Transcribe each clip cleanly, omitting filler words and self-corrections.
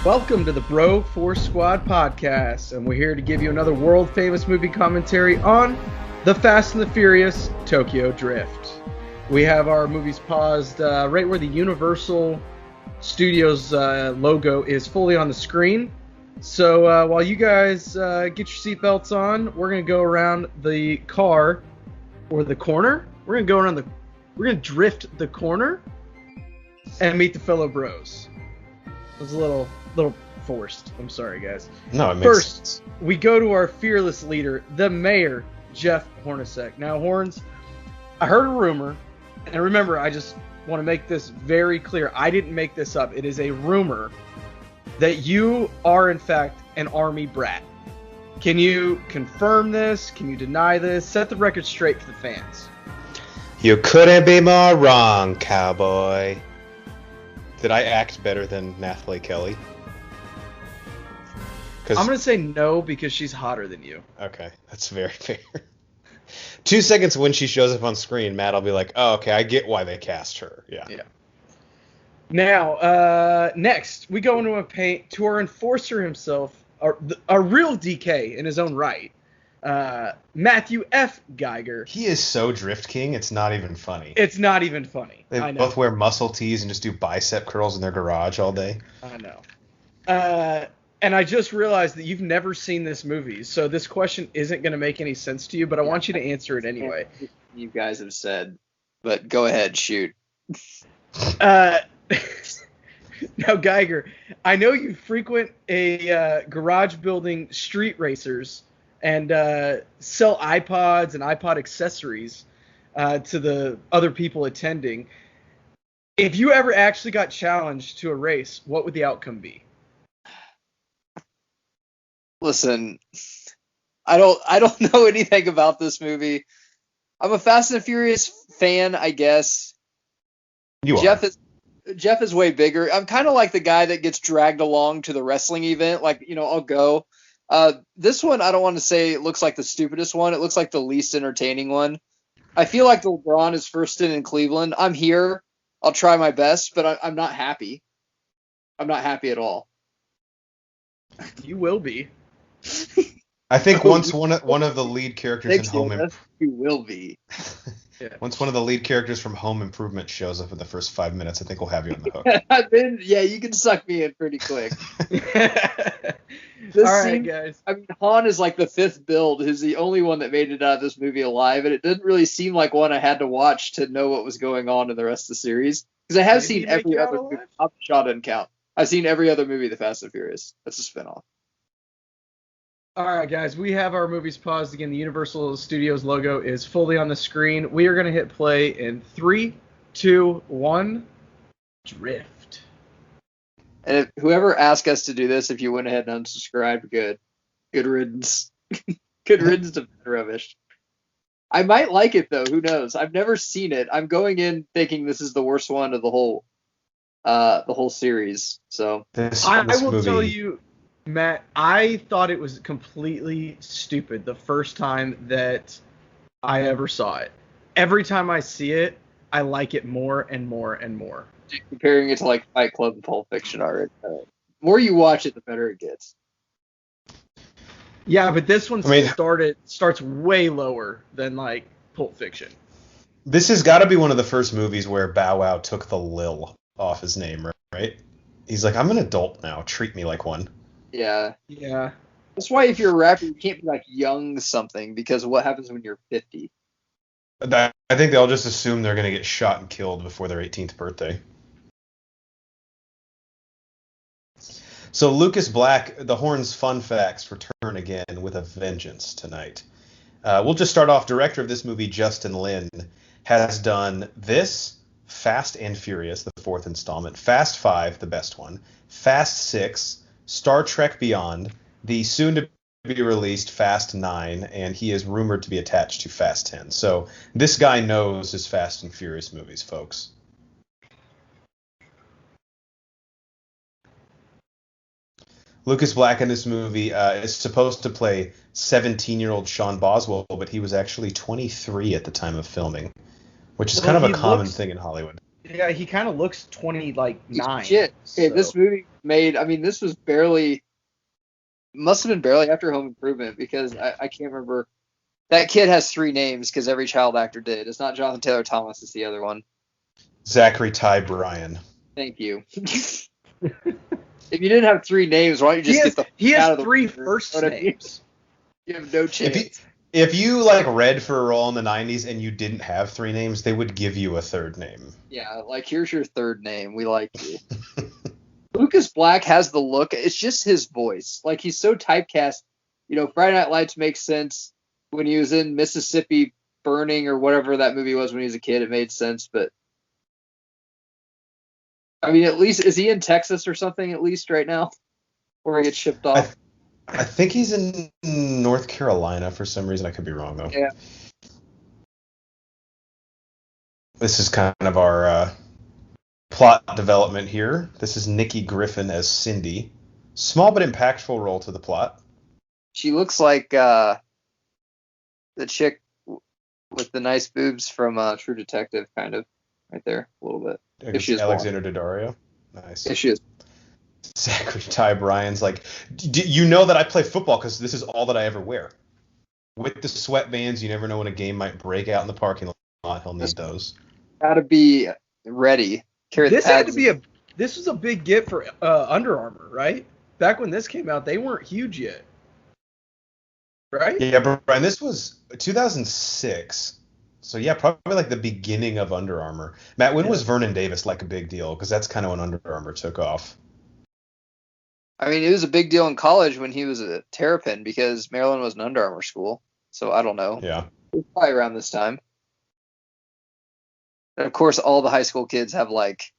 Welcome to the Bro Force Squad podcast, and we're here to give you another world-famous movie commentary on The Fast and the Furious Tokyo Drift. We have our movies paused right where the Universal Studios logo is fully on the screen. So while you guys get your seatbelts on, we're going to go around the car, or the corner. We're going to drift the corner and meet the fellow bros. It was a little forced. I'm sorry, guys. No, it makes First, sense. we go to our fearless leader, the mayor, Jeff Hornacek. Now, Horns, I heard a rumor, and remember, I just want to make this very clear. I didn't make this up. It is a rumor that you are, in fact, an army brat. Can you confirm this? Can you deny this? Set the record straight for the fans. You couldn't be more wrong, cowboy. Did I act better than Nathalie Kelly? I'm going to say no because she's hotter than you. Okay, that's very fair. 2 seconds when she shows up on screen, Matt will be like, oh, okay, I get why they cast her. Yeah. Now, next, we go into a paint to our enforcer himself, a real DK in his own right, Matthew F. Geiger. He is so Drift King, it's not even funny. It's not even funny. They both wear muscle tees and just do bicep curls in their garage all day. I know. And I just realized that you've never seen this movie, so this question isn't going to make any sense to you, but I want you to answer it anyway. You guys have said, but go ahead, shoot. Now, Geiger, I know you frequent a garage building street racers and sell iPods and iPod accessories to the other people attending. If you ever actually got challenged to a race, what would the outcome be? Listen, I don't know anything about this movie. I'm a Fast and Furious fan, I guess. Jeff is way bigger. I'm kind of like the guy that gets dragged along to the wrestling event. Like, I'll go. This one, I don't want to say it looks like the stupidest one. It looks like the least entertaining one. I feel like the LeBron is first in Cleveland. I'm here. I'll try my best, but I'm not happy. I'm not happy at all. You will be. I think once one of the lead characters in Home Improvement, you will be. Once one of the lead characters from Home Improvement shows up in the first 5 minutes, I think we'll have you on the hook. You can suck me in pretty quick. All right, guys. I mean, Han is like the fifth build, who's the only one that made it out of this movie alive, and it didn't really seem like one I had to watch to know what was going on in the rest of the series. Because I have seen every other movie. Shot doesn't count. I've seen every other movie, The Fast and Furious. That's a spinoff. All right, guys, we have our movies paused again. The Universal Studios logo is fully on the screen. We are going to hit play in 3, 2, 1, drift. And if whoever asked us to do this, if you went ahead and unsubscribed, good riddance. Good riddance to rubbish. I might like it, though. Who knows? I've never seen it. I'm going in thinking this is the worst one of the whole series. So I will tell you, Matt, I thought it was completely stupid the first time that I ever saw it. Every time I see it, I like it more and more and more. Comparing it to like Fight Club and Pulp Fiction already. The more you watch it, the better it gets. Yeah, but this one starts way lower than like Pulp Fiction. This has got to be one of the first movies where Bow Wow took the Lil off his name, right? He's like, I'm an adult now. Treat me like one. Yeah. Yeah. That's why if you're a rapper, you can't be like young something, because what happens when you're 50? I think they'll just assume they're going to get shot and killed before their 18th birthday. So Lucas Black, the Horns Fun Facts return again with a vengeance tonight. We'll just start off. Director of this movie, Justin Lin, has done this, Fast and Furious, the fourth installment, Fast 5, the best one, Fast 6, Star Trek Beyond, the soon-to-be-released Fast 9, and he is rumored to be attached to Fast 10. So this guy knows his Fast and Furious movies, folks. Lucas Black in this movie is supposed to play 17-year-old Sean Boswell, but he was actually 23 at the time of filming, which is kind of a common thing in Hollywood. Yeah, he kind of looks 29. Shit. Hey, So. this movie made. I mean, this was must have been barely after Home Improvement because I can't remember. That kid has 3 names because every child actor did. It's not Jonathan Taylor Thomas. It's the other one. Zachary Ty Bryan. Thank you. If you didn't have 3 names, why don't you just get the he has out of the 3 first names. You have no chance. If you like read for a role in the 90s and you didn't have 3 names, they would give you a 3rd name. Yeah, like here's your 3rd name. We like you. Lucas Black has the look. It's just his voice. Like he's so typecast. You know, Friday Night Lights makes sense when he was in Mississippi Burning or whatever that movie was when he was a kid. It made sense, but I mean, at least is he in Texas or something? At least right now, where he gets shipped off. I think he's in North Carolina for some reason. I could be wrong though. Yeah. This is kind of our plot development here. This is Nikki Griffin as Cindy. Small but impactful role to the plot. She looks like the chick with the nice boobs from True Detective, kind of, right there, a little bit. If she is Alexander Daddario. Nice. If she is. Zachary Ty Bryan's like, you know that I play football because this is all that I ever wear. With the sweatbands, you never know when a game might break out in the parking lot. He'll need those. Got to be ready. This was a big get for Under Armour, right? Back when this came out, they weren't huge yet, right? Yeah, Brian, this was 2006. So yeah, probably like the beginning of Under Armour. Matt, when was Vernon Davis like a big deal? Because that's kind of when Under Armour took off. I mean, it was a big deal in college when he was a Terrapin because Maryland was an Under Armour school. So I don't know. Yeah. It was probably around this time. And of course, all the high school kids have like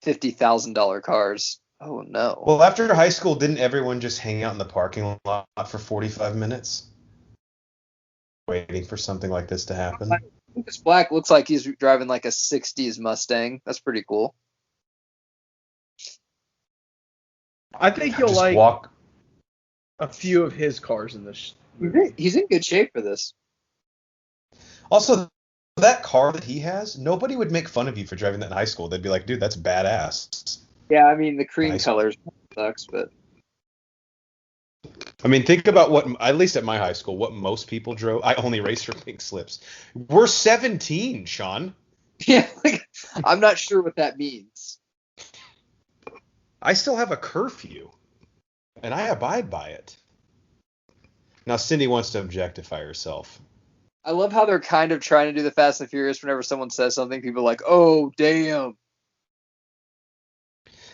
$50,000 cars. Oh no. Well, after high school, didn't everyone just hang out in the parking lot for 45 minutes? Waiting for something like this to happen. Lucas Black looks like he's driving like a 60s Mustang. That's pretty cool. I think you'll like a few of his cars in this movie. He's in good shape for this. Also, that car that he has, nobody would make fun of you for driving that in high school. They'd be like, dude, that's badass. Yeah, I mean, the cream colors sucks, but... I mean, think about what, at least at my high school, what most people drove. I only raced for pink slips. We're 17, Sean. Yeah, like, I'm not sure what that means. I still have a curfew, and I abide by it. Now, Cindy wants to objectify herself. I love how they're kind of trying to do the Fast and Furious whenever someone says something. People are like, oh, damn.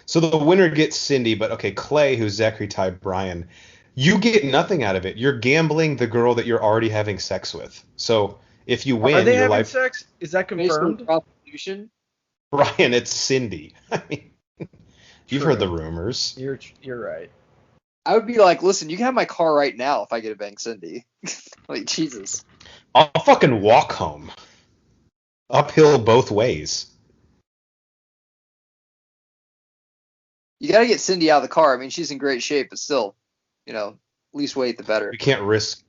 So the winner gets Cindy, but okay, Clay, who's Zachary Ty Bryan, you get nothing out of it. You're gambling the girl that you're already having sex with. So if you win, are they having sex? Is that confirmed? Prostitution? Brian, it's Cindy. I mean, you've heard the rumors. You're right. I would be like, listen, you can have my car right now if I get a bang Cindy. Like, Jesus. I'll fucking walk home. Uphill both ways. You got to get Cindy out of the car. I mean, she's in great shape, but still, you know, least weight the better. We can't risk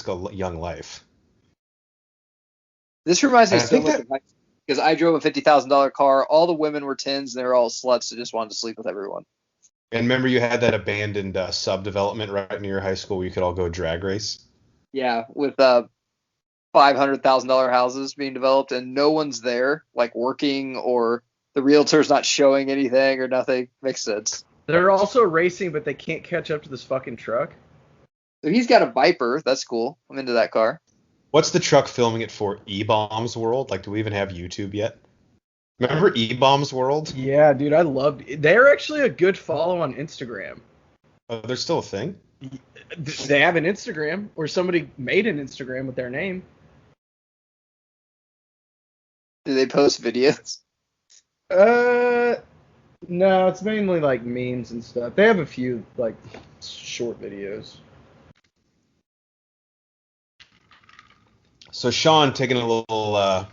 a young life. This reminds me so much of my, because I drove a $50,000 car. All the women were 10s, and they were all sluts that just wanted to sleep with everyone. And remember, you had that abandoned sub-development right near your high school where you could all go drag race? Yeah, with $500,000 houses being developed, and no one's there, like working, or the realtor's not showing anything or nothing. Makes sense. They're also racing, but they can't catch up to this fucking truck. So he's got a Viper. That's cool. I'm into that car. What's the truck filming it for? E-Bombs World? Like, do we even have YouTube yet? Remember E-Bombs World? Yeah, dude, I loved it. They're actually a good follow on Instagram. Oh, they're still a thing? They have an Instagram, or somebody made an Instagram with their name. Do they post videos? No, it's mainly like memes and stuff. They have a few like short videos. So Sean taking a little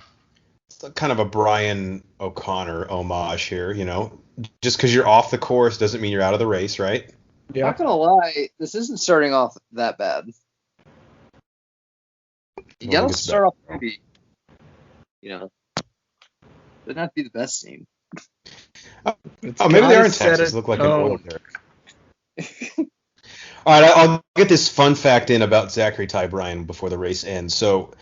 kind of a Brian O'Connor homage here, you know. Just because you're off the course doesn't mean you're out of the race, right? Yeah. Not gonna lie, this isn't starting off that bad. You gotta start off maybe, you know. Doesn't have to be the best scene. Maybe they are in Texas. Look like an oil derrick. All right, I'll get this fun fact in about Zachary Ty Bryan before the race ends. So,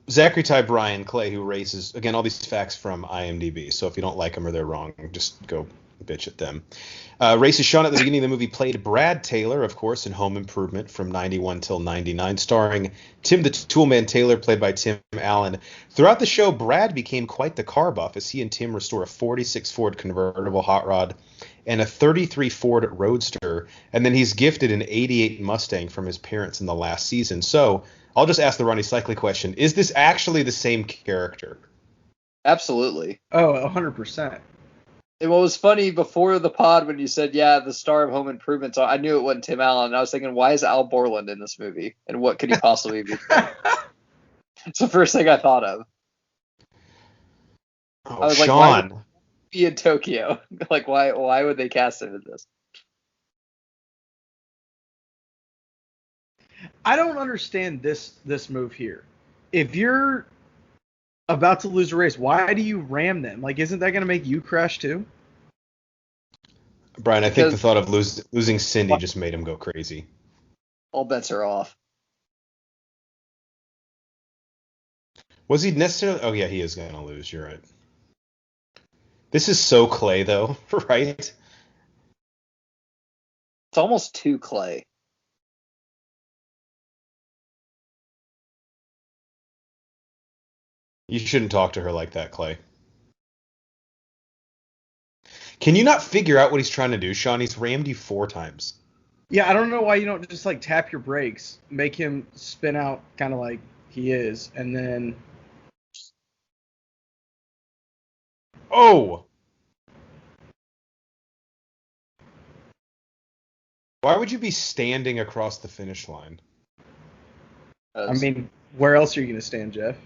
Zachary Ty Bryan, Clay, who races, again, all these facts from IMDb. So if you don't like them or they're wrong, just go bitch at them. Races Sean at the beginning of the movie played Brad Taylor, of course, in Home Improvement from 91 till 99, starring Tim the Toolman Taylor, played by Tim Allen. Throughout the show, Brad became quite the car buff as he and Tim restore a 46 Ford convertible hot rod and a 33 Ford Roadster, and then he's gifted an 88 Mustang from his parents in the last season. So I'll just ask the Ronnie Cycli question. Is this actually the same character? Absolutely. Oh, 100%. And what was funny before the pod when you said, yeah, the star of Home Improvement, so I knew it wasn't Tim Allen. And I was thinking, why is Al Borland in this movie? And what could he possibly be? It's the first thing I thought of. Oh, I was Sean. like, why would he be in Tokyo? Like, why would they cast him in this? I don't understand this move here. If you're about to lose a race, why do you ram them? Like, isn't that going to make you crash too? Brian, I think the thought of losing Cindy just made him go crazy. All bets are off. Was he necessarily? Oh, yeah, he is going to lose. You're right. This is so Clay, though, right? It's almost too Clay. You shouldn't talk to her like that, Clay. Can you not figure out what he's trying to do, Sean? He's rammed you 4 times. Yeah, I don't know why you don't just like tap your brakes, make him spin out kind of like he is, and then. Oh! Why would you be standing across the finish line? I mean, where else are you going to stand, Jeff?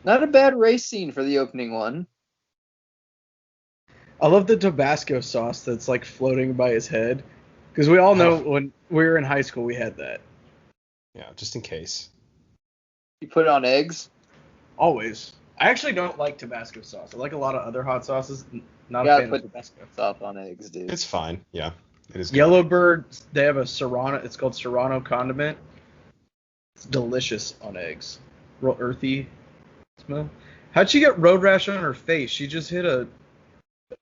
Not a bad race scene for the opening one. I love the Tabasco sauce that's like floating by his head. Because we all know when we were in high school, we had that. Yeah, just in case. You put it on eggs? Always. I actually don't like Tabasco sauce. I like a lot of other hot sauces. Not a fan of Tabasco. Stuff on eggs, dude. It's fine. Yeah, it is good. Yellowbird, they have a Serrano. It's called Serrano condiment. It's delicious on eggs. Real earthy smell. How'd she get road rash on her face? She just hit a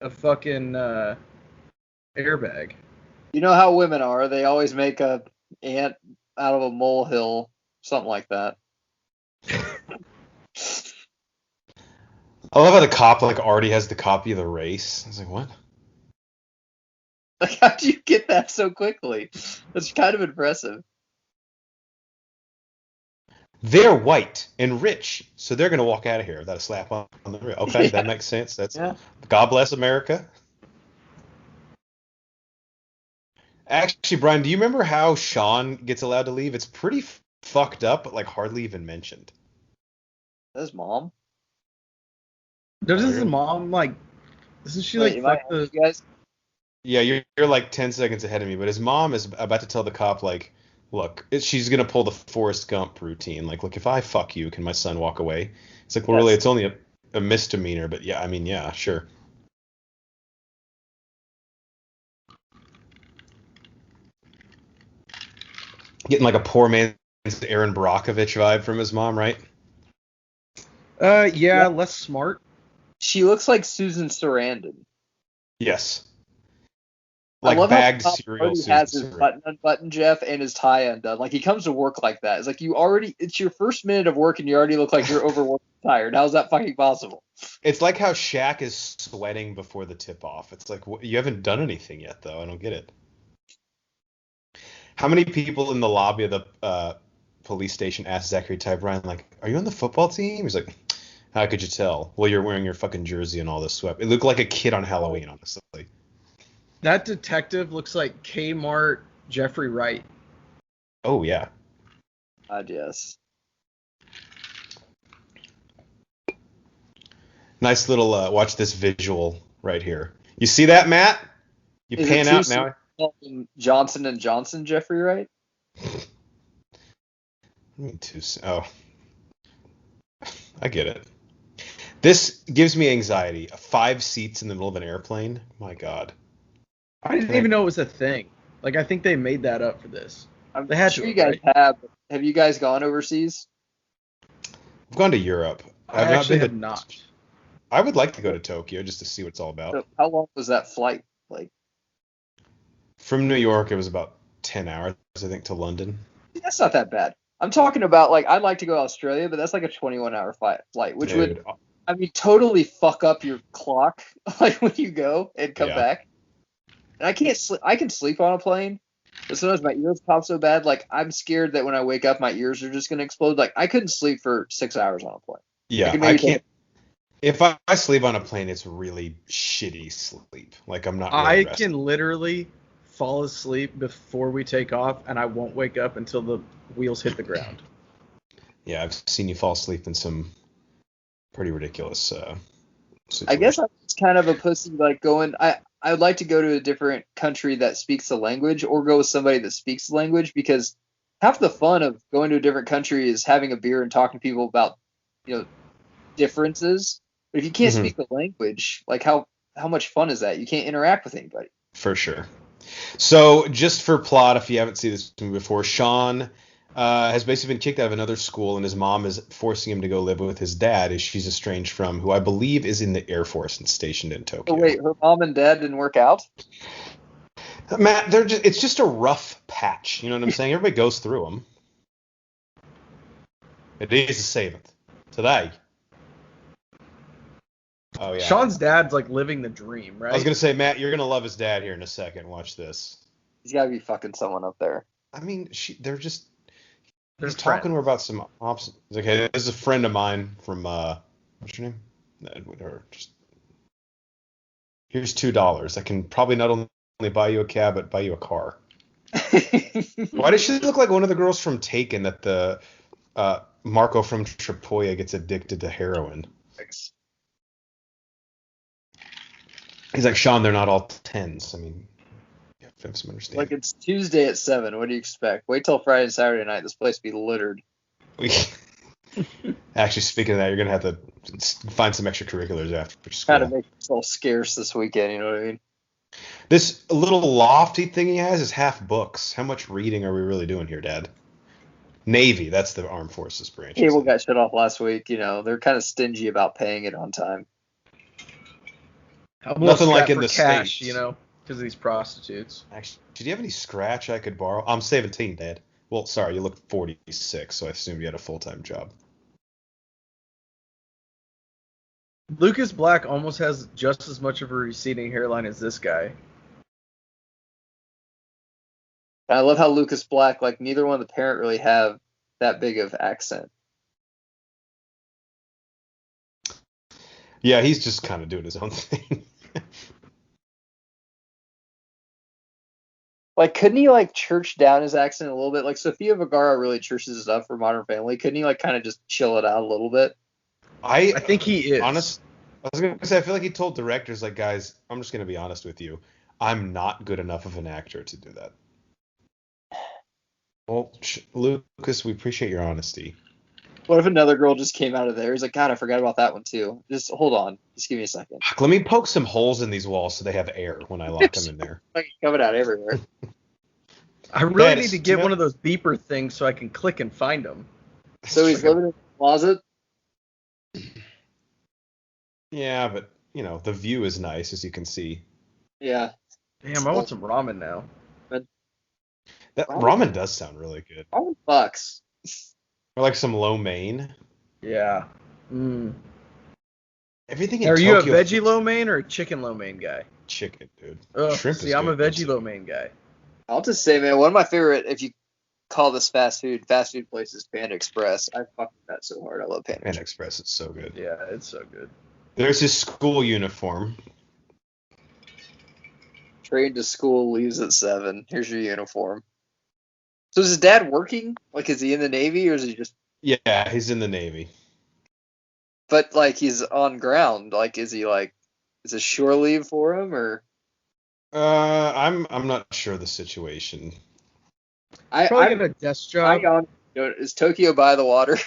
fucking airbag. You know how women are. They always make a ant out of a molehill, something like that. I love how the cop already has the copy of the race. I was like, what? Like, how'd you get that so quickly? That's kind of impressive. They're white and rich, so they're going to walk out of here without a slap on the wrist. Okay, yeah. That makes sense. God bless America. Actually, Brian, do you remember how Sean gets allowed to leave? It's pretty fucked up, but hardly even mentioned. His mom? Doesn't his mom isn't she fuck the guys? Yeah, you're like 10 seconds ahead of me, but his mom is about to tell the cop look, she's gonna pull the Forrest Gump routine. Look, if I fuck you, can my son walk away? It's like, well, really, it's only a misdemeanor, but yeah, I mean, yeah, sure. Getting a poor man's Aaron Brockovich vibe from his mom, right? Yeah, less smart. She looks like Susan Sarandon. Yes. Bagged cereal. He has his button unbuttoned, Jeff, and his tie undone. He comes to work like that. It's it's your first minute of work and you already look like you're overworked and tired. How's that fucking possible? It's like how Shaq is sweating before the tip-off. It's like, you haven't done anything yet, though. I don't get it. How many people in the lobby of the police station asked Zachary Ty Bryan, are you on the football team? He's like, how could you tell? Well, you're wearing your fucking jersey and all this sweat. It looked like a kid on Halloween, honestly. That detective looks like Kmart Jeffrey Wright. Oh, yeah. Yes. Nice little, watch this visual right here. You see that, Matt? You pan out now. Johnson & Johnson Jeffrey Wright? I mean, oh. I get it. This gives me anxiety. 5 seats in the middle of an airplane. My God. I didn't even know it was a thing. Like, I think they made that up for this. I'm They had sure to, you guys right? have. Have you guys gone overseas? I've gone to Europe. I I've not actually been have to. not. I would like to go to Tokyo just to see what it's all about. So how long was that flight? Like, From New York, it was about 10 hours, I think, to London. that's not that bad. I'm talking about, like, I'd like to go to Australia, but that's like a 21-hour flight, which would, Dude, I mean, totally fuck up your clock, like, when you go and come yeah, back. And I can't sleep. I can sleep on a plane, but sometimes my ears pop so bad, like, I'm scared that when I wake up, my ears are just gonna explode. Like, I couldn't sleep for 6 hours on a plane. I yeah, could I maybe can't. If I sleep on a plane, it's really shitty sleep. Like, I'm not really I rested. can literally fall asleep before we take off, and I won't wake up until the wheels hit the ground. Yeah, I've seen you fall asleep in some pretty ridiculous situations. I guess I'm just kind of a pussy, like going. I would like to go to a different country that speaks the language, or go with somebody that speaks the language, because half the fun of going to a different country is having a beer and talking to people about, differences. But if you can't Mhm, speak the language, like how much fun is that? You can't interact with anybody. for sure. So, just for plot, if you haven't seen this movie before, Sean has basically been kicked out of another school, and his mom is forcing him to go live with his dad, as she's estranged from, who I believe is in the Air Force and stationed in Oh Tokyo. wait, her mom and dad didn't work out? Matt, it's just a rough patch. You know what I'm saying? Everybody goes through them. It is the 7th. Today. Oh, yeah. Sean's dad's like living the dream, right? I was going to say, Matt, you're going to love his dad here in a second. Watch this. He's got to be fucking someone up there. I mean, they're just. They're He's talking to her friends. about some options. Okay, this is a friend of mine from what's your name? Or just here's $2. I can probably not only buy you a cab, but buy you a car. Why does she look like one of the girls from Taken that the Marco from Tripolia gets addicted to heroin? He's like, Sean, they're not all 10s. I mean, you have to have some understanding. Like, it's Tuesday at 7. What do you expect? Wait till Friday and Saturday night. This place be littered. Actually, speaking of that, you're gonna have to find some extracurriculars after school. Kind of make yourself scarce this weekend. You know what I mean? This little lofty thing he has is half books. How much reading are we really doing here, Dad? Navy, that's the armed forces branch. Cable got shut off last week. They're kind of stingy about paying it on time. Nothing like in the cash, States. because of these prostitutes. Actually, do you have any scratch I could borrow? I'm 17, Dad. Well, sorry, you look 46, so I assumed you had a full-time job. Lucas Black almost has just as much of a receding hairline as this guy. And I love how Lucas Black, like, neither one of the parent really have that big of accent. Yeah, he's just kind of doing his own thing. Like, couldn't he, like, church down his accent a little bit? Like, Sofia Vergara really churches it up for Modern Family. Couldn't he, like, kind of just chill it out a little bit? I think he is. I was going to say, I feel like he told directors, like, guys, I'm just going to be honest with you. I'm not good enough of an actor to do that. Well, Lucas, we appreciate your honesty. What if another girl just came out of there? He's like, God, I forgot about that one, too. Just hold on. Just give me a second. Let me poke some holes in these walls so they have air when I lock them in there. Like, coming out everywhere. I really need to get one of those beeper things so I can click and find them. So he's living in the closet? Yeah, but, the view is nice, as you can see. Yeah. Damn, I want some ramen now. That ramen does sound really good. Ramen bucks. Or like some lo mein. Yeah. Mm. Everything in Are Tokyo. you a veggie lo mein or a chicken lo mein guy? Chicken, dude. Ugh, Shrimp see, is I'm a good, veggie lo mein guy. I'll just say, man, one of my favorite, if you call this fast food places, Panda Express. I fucking that so hard. I love Panda Express. It's so good. Yeah, it's so good. There's his school uniform. Train to school, leaves at 7. Here's your uniform. So is his dad working? Like, is he in the Navy, or is he just... Yeah, he's in the Navy. But, like, he's on ground. Like, is he, like... Is it shore leave for him, or... I'm not sure the situation. Probably get a desk job. Is Tokyo by the water?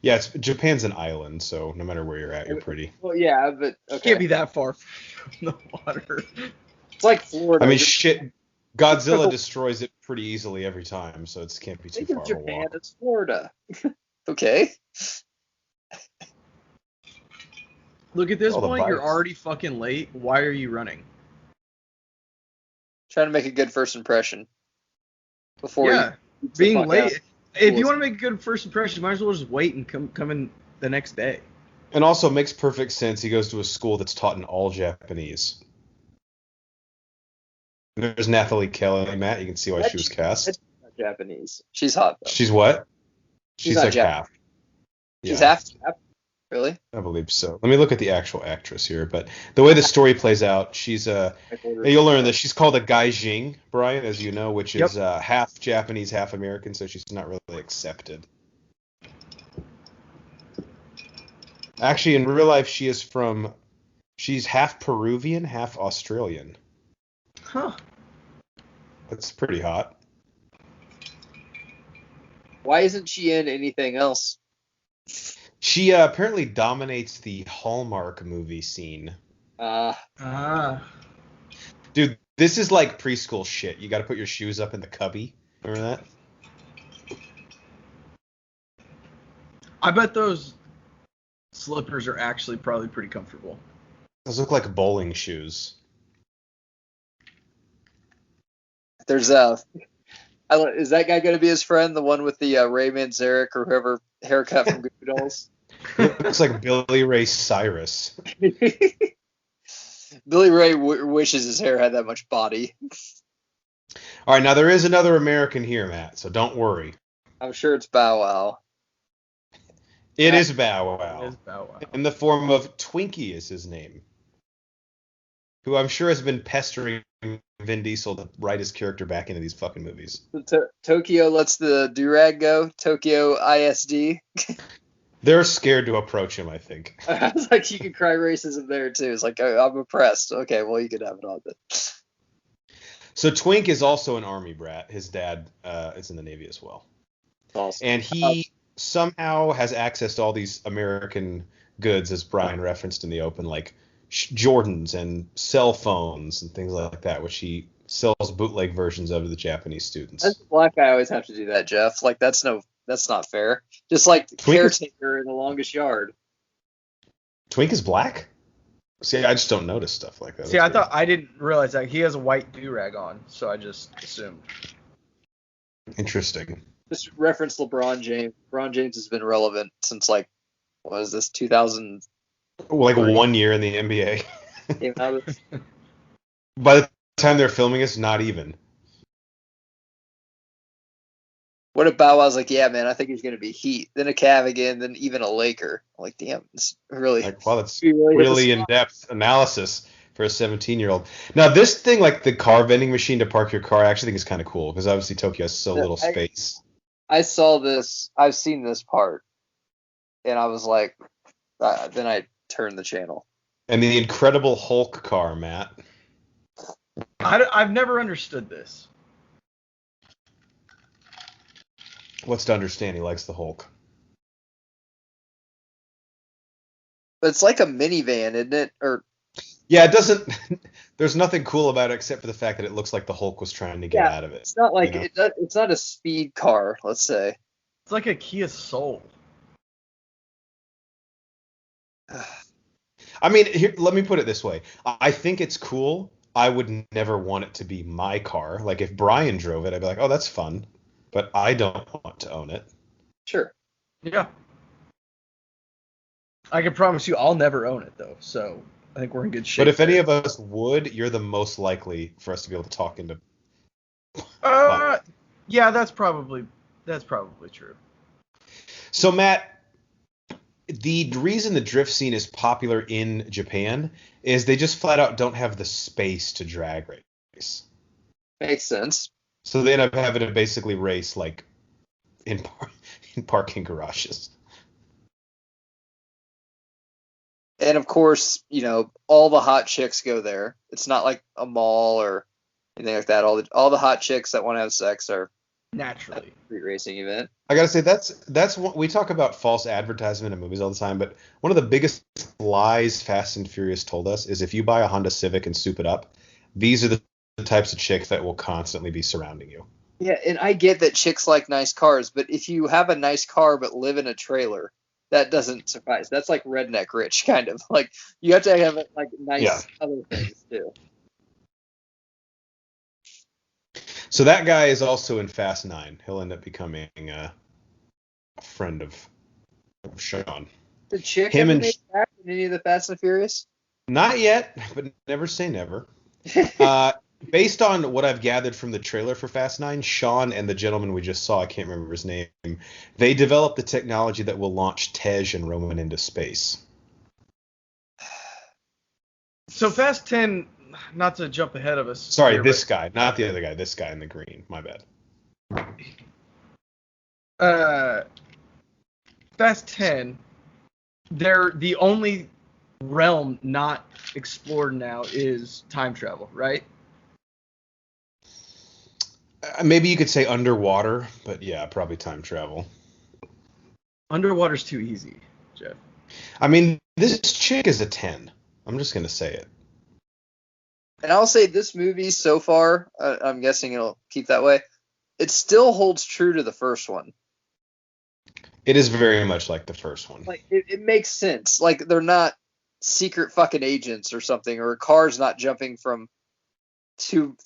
Yeah, Japan's an island, so no matter where you're at, you're pretty. Well, yeah, but okay. Can't be that far from the water. It's like Florida. I mean, shit. Godzilla destroys it pretty easily every time, so it can't be too Think far of of a Japan, walk. it's Florida. Okay. Look, at this All the point, you're bikes. already fucking late. Why are you running? Trying to make a good first impression. Before Yeah, you being late. out. If you want to make a good first impression, you might as well just wait and come in the next day. And also makes perfect sense. He goes to a school that's taught in all Japanese. There's Nathalie Kelly, Matt. You can see why she was cast. She's not Japanese. She's hot though. She's what? She's like half. She's Yeah. half. Really? I believe so. Let me look at the actual actress here. But the way the story plays out, she's you'll learn this. She's called a Gaijen, Brian, as you know, which is half Japanese, half American, so she's not really accepted. Actually, in real life, she's half Peruvian, half Australian. Huh. That's pretty hot. Why isn't she in anything else? She apparently dominates the Hallmark movie scene. Dude, this is like preschool shit. You got to put your shoes up in the cubby. Remember that? I bet those slippers are actually probably pretty comfortable. Those look like bowling shoes. There's is that guy going to be his friend, the one with the Ray Manzarek or whoever haircut from Goo Goo Dolls? Looks like Billy Ray Cyrus. Billy Ray wishes his hair had that much body. All right, now there is another American here, Matt, so don't worry. I'm sure it's Bow Wow. It is Bow Wow. It is Bow Wow. In the form of Twinkie is his name. Who I'm sure has been pestering Vin Diesel to write his character back into these fucking movies. Tokyo lets the do-rag go. Tokyo ISD. They're scared to approach him, I think. I was like, you could cry racism there, too. It's like, I'm oppressed. Okay, well, you could have it on then. So Twink is also an Army brat. His dad is in the Navy as well. Awesome. And he somehow has access to all these American goods, as Brian referenced in the open, like Jordans and cell phones and things like that, which he sells bootleg versions of to the Japanese students. As a black guy, I always have to do that, Jeff. Like, that's not fair. Just like caretaker in The Longest Yard. Twink is black? See, I just don't notice stuff like that. See, I didn't realize that. He has a white do-rag on, so I just assumed. Interesting. Just reference LeBron James. LeBron James has been relevant since, like, what is this, 2000? Like 1 year in the NBA. Yeah, By the time they're filming, it's not even. what if Bow Wow's like, yeah, man, I think he's going to be Heat, then a Cav again, then even a Laker. I'm like, damn, it's really... Like, wow, that's really in-depth analysis for a 17-year-old. Now, this thing, like the car vending machine to park your car, I actually think is kind of cool, because obviously Tokyo has so little space. I saw this, I've seen this part, and I was like, then I turned the channel. And the Incredible Hulk car, Matt. I've never understood this. What's to understand? He likes the Hulk. But it's like a minivan, isn't it? Or yeah, it doesn't. There's nothing cool about it except for the fact that it looks like the Hulk was trying to get out of it. It's not like it's not a speed car, let's say. It's like a Kia Soul. I mean, here, let me put it this way. I think it's cool. I would never want it to be my car. Like, if Brian drove it, I'd be like, oh, that's fun. But I don't want to own it. Sure. Yeah. I can promise you I'll never own it, though. So I think we're in good shape. But if any of us would, you're the most likely for us to be able to talk into. Yeah, that's probably true. So, Matt, the reason the drift scene is popular in Japan is they just flat out don't have the space to drag race. Makes sense. So they end up having to basically race like in parking garages. And of course, all the hot chicks go there. It's not like a mall or anything like that. All the hot chicks that want to have sex are naturally. Street racing event. I gotta say that's what we talk about false advertisement in movies all the time, but one of the biggest lies Fast and Furious told us is if you buy a Honda Civic and soup it up, these are the types of chicks that will constantly be surrounding you. Yeah, and I get that chicks like nice cars, but if you have a nice car but live in a trailer, that doesn't suffice. That's like redneck rich, kind of. Like, you have to have like nice other things too. So that guy is also in Fast 9. He'll end up becoming a friend of Sean. The chick ever made it back in any of the Fast and Furious? Not yet, but never say never. Based on what I've gathered from the trailer for Fast 9, Sean and the gentleman we just saw, I can't remember his name, they developed the technology that will launch Tej and Roman into space. So Fast 10, not to jump ahead of us. Sorry, this guy, not the other guy, this guy in the green. My bad. Fast 10, they're the only realm not explored now is time travel, right? Maybe you could say underwater, but yeah, probably time travel. Underwater's too easy, Jeff. I mean, this chick is a 10. I'm just going to say it. And I'll say this movie so far, I'm guessing it'll keep that way, it still holds true to the first one. It is very much like the first one. Like, it makes sense. Like, they're not secret fucking agents or something, or a car's not jumping from two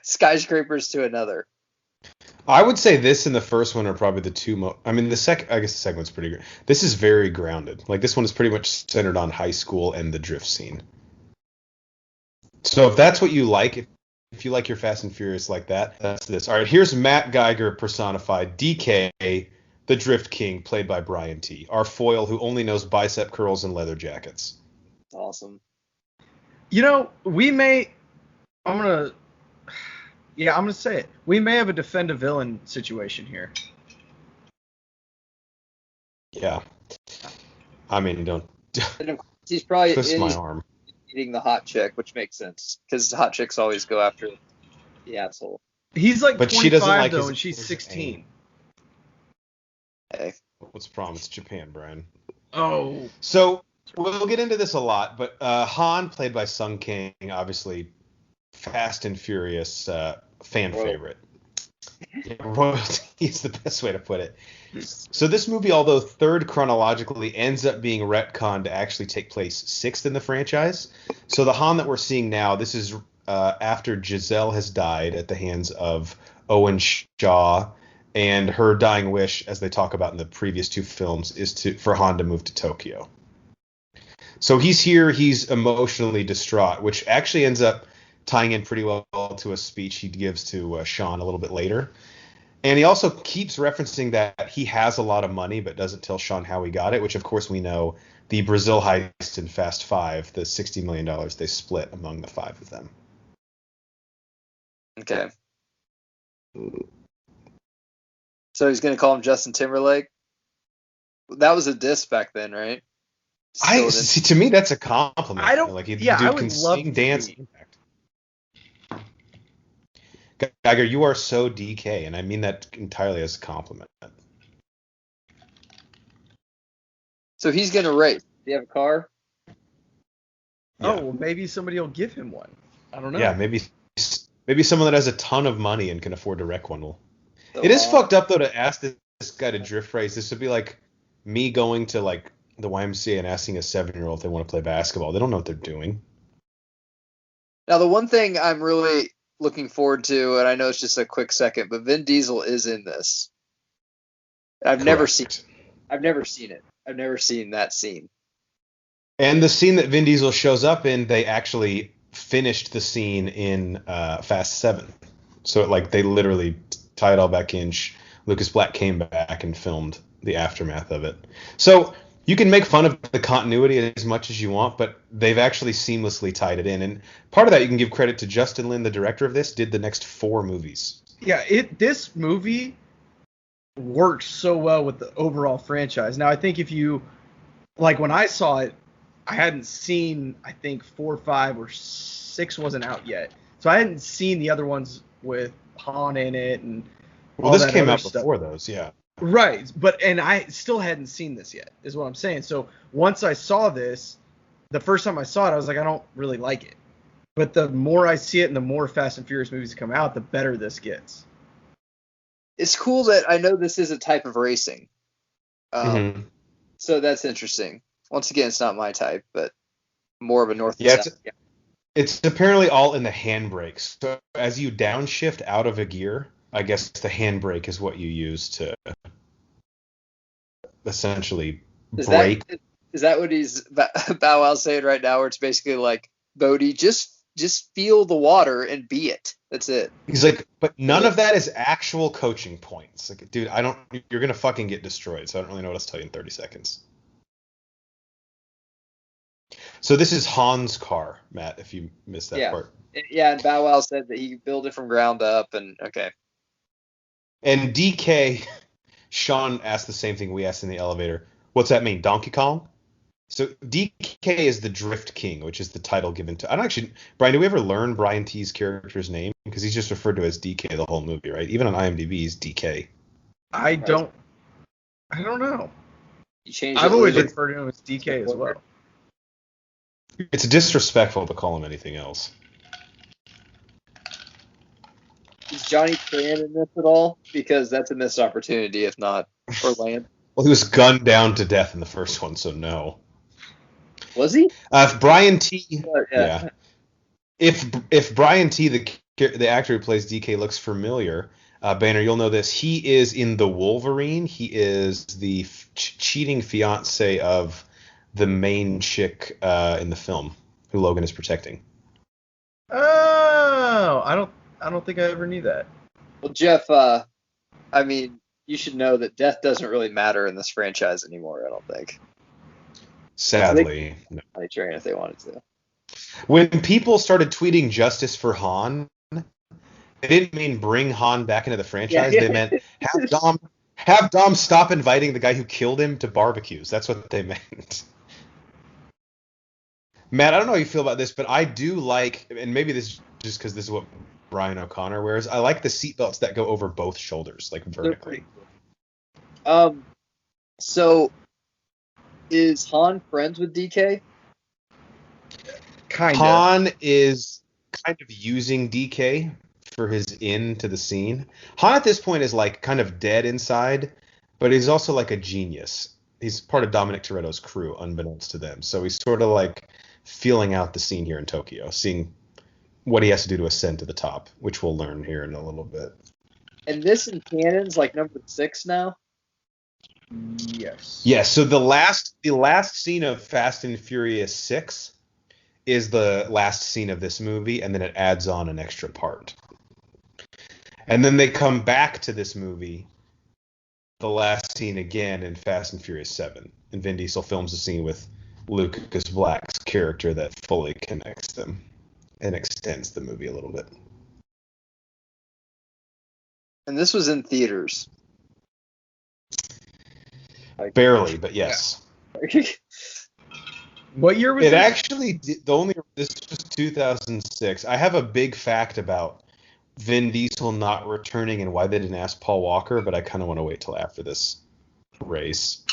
skyscrapers to another. I would say this and the first one are probably the two most. I mean, I guess the second one's pretty good. This is very grounded. Like, this one is pretty much centered on high school and the drift scene. So if that's what you like, if you like your Fast and Furious like that, that's this. All right, here's Matt Geiger personified, DK, the Drift King, played by Brian T. Our foil who only knows bicep curls and leather jackets. Awesome. You know, I'm gonna say it. We may have a defend a villain situation here. Yeah. I mean, don't. He's probably twist my arm. Eating the hot chick, which makes sense because hot chicks always go after the asshole. He's like but 25 she doesn't like though, and she's 16. Hey. What's the problem? It's Japan, Brian. Oh. So we'll get into this a lot, but Han, played by Sung Kang, obviously Fast and Furious fan favorite. Yeah, royalty is the best way to put it. So this movie, although third chronologically, ends up being retconned to actually take place sixth in the franchise. So the Han that we're seeing now, this is after Giselle has died at the hands of Owen Shaw, and her dying wish, as they talk about in the previous two films, is for Han to move to Tokyo. So he's here, he's emotionally distraught, which actually ends up tying in pretty well to a speech he gives to Sean a little bit later. And he also keeps referencing that he has a lot of money, but doesn't tell Sean how he got it, which, of course, we know the Brazil heist in Fast 5, the $60 million they split among the five of them. Okay. So he's going to call him Justin Timberlake? That was a diss back then, right? See, to me, that's a compliment. I don't. Like, I would love sing, dance, impact. Geiger, you are so DK, and I mean that entirely as a compliment. So he's going to race. Do you have a car? Yeah. Oh, well, maybe somebody will give him one. I don't know. Yeah, maybe someone that has a ton of money and can afford to wreck one will. It is fucked up, though, to ask this guy to drift race. This would be like me going to, like, the YMCA and asking a 7-year-old if they want to play basketball. They don't know what they're doing. Now, the one thing I'm really looking forward to, and I know it's just a quick second, but Vin Diesel is in this. I've never seen it. I've never seen that scene. And the scene that Vin Diesel shows up in, they actually finished the scene in Fast 7. So they literally tie it all back in. Lucas Black came back and filmed the aftermath of it. So you can make fun of the continuity as much as you want, but they've actually seamlessly tied it in. And part of that, you can give credit to Justin Lin, the director of this, did the next 4 movies. Yeah, this movie works so well with the overall franchise. Now, I think if you, when I saw it, I hadn't seen, I think 4, 5, or 6 wasn't out yet. So I hadn't seen the other ones with Han in it and Well, this came out before those, yeah. Right, and I still hadn't seen this yet, is what I'm saying. So once I saw this, the first time I saw it, I was like, I don't really like it. But the more I see it and the more Fast and Furious movies come out, the better this gets. It's cool that I know this is a type of racing. Mm-hmm. So that's interesting. Once again, it's not my type, but more of a north and south. It's apparently all in the handbrakes. So as you downshift out of a gear, I guess the handbrake is what you use to essentially brake. Is that what he's Bow Wow saying right now? Where it's basically like, Bodhi, just feel the water and be it. That's it. He's like, but none of that is actual coaching points. Like, dude, you're gonna fucking get destroyed. So I don't really know what else to tell you in 30 seconds. So this is Han's car, Matt, if you missed that part. Yeah, and Bow Wow said that he built it from ground up, and okay. And DK, Sean asked the same thing we asked in the elevator. What's that mean, Donkey Kong? So DK is the Drift King, which is the title given to... I don't actually... Brian, do we ever learn Brian T's character's name? Because he's just referred to as DK the whole movie, right? Even on IMDb, he's DK. I don't know. I've always referred to him as DK as well. It's disrespectful to call him anything else. Is Johnny Tran in this at all? Because that's a missed opportunity, if not Orlando. Well, he was gunned down to death in the first one, so no. Was he? If Brian T... yeah. If Brian T, the actor who plays DK, looks familiar, Banner, you'll know this. He is in The Wolverine. He is the cheating fiance of the main chick in the film who Logan is protecting. Oh, I don't think I ever knew that. Well, Jeff, I mean, you should know that death doesn't really matter in this franchise anymore, I don't think. Sadly. No. They train if they wanted to. When people started tweeting justice for Han, they didn't mean bring Han back into the franchise. They meant have Dom stop inviting the guy who killed him to barbecues. That's what they meant. Matt, I don't know how you feel about this, but I do like, and maybe this is just because this is what Brian O'Connor wears, I like the seatbelts that go over both shoulders, like vertically. So, is Han friends with DK? Kinda. Han is kind of using DK for his in to the scene. Han at this point is like kind of dead inside, but he's also like a genius. He's part of Dominic Toretto's crew, unbeknownst to them. So he's sort of like feeling out the scene here in Tokyo, seeing what he has to do to ascend to the top, which we'll learn here in a little bit. And this in canon's like number 6 now? Yes. Yeah, so the last scene of Fast and Furious 6 is the last scene of this movie, and then it adds on an extra part. And then they come back to this movie, the last scene again in Fast and Furious 7. And Vin Diesel films a scene with Lucas Black's character that fully connects them and extends the movie a little bit. And this was in theaters. Barely, but yes. What year was it? This? Actually, this was 2006. I have a big fact about Vin Diesel not returning and why they didn't ask Paul Walker, but I kind of want to wait till after this race.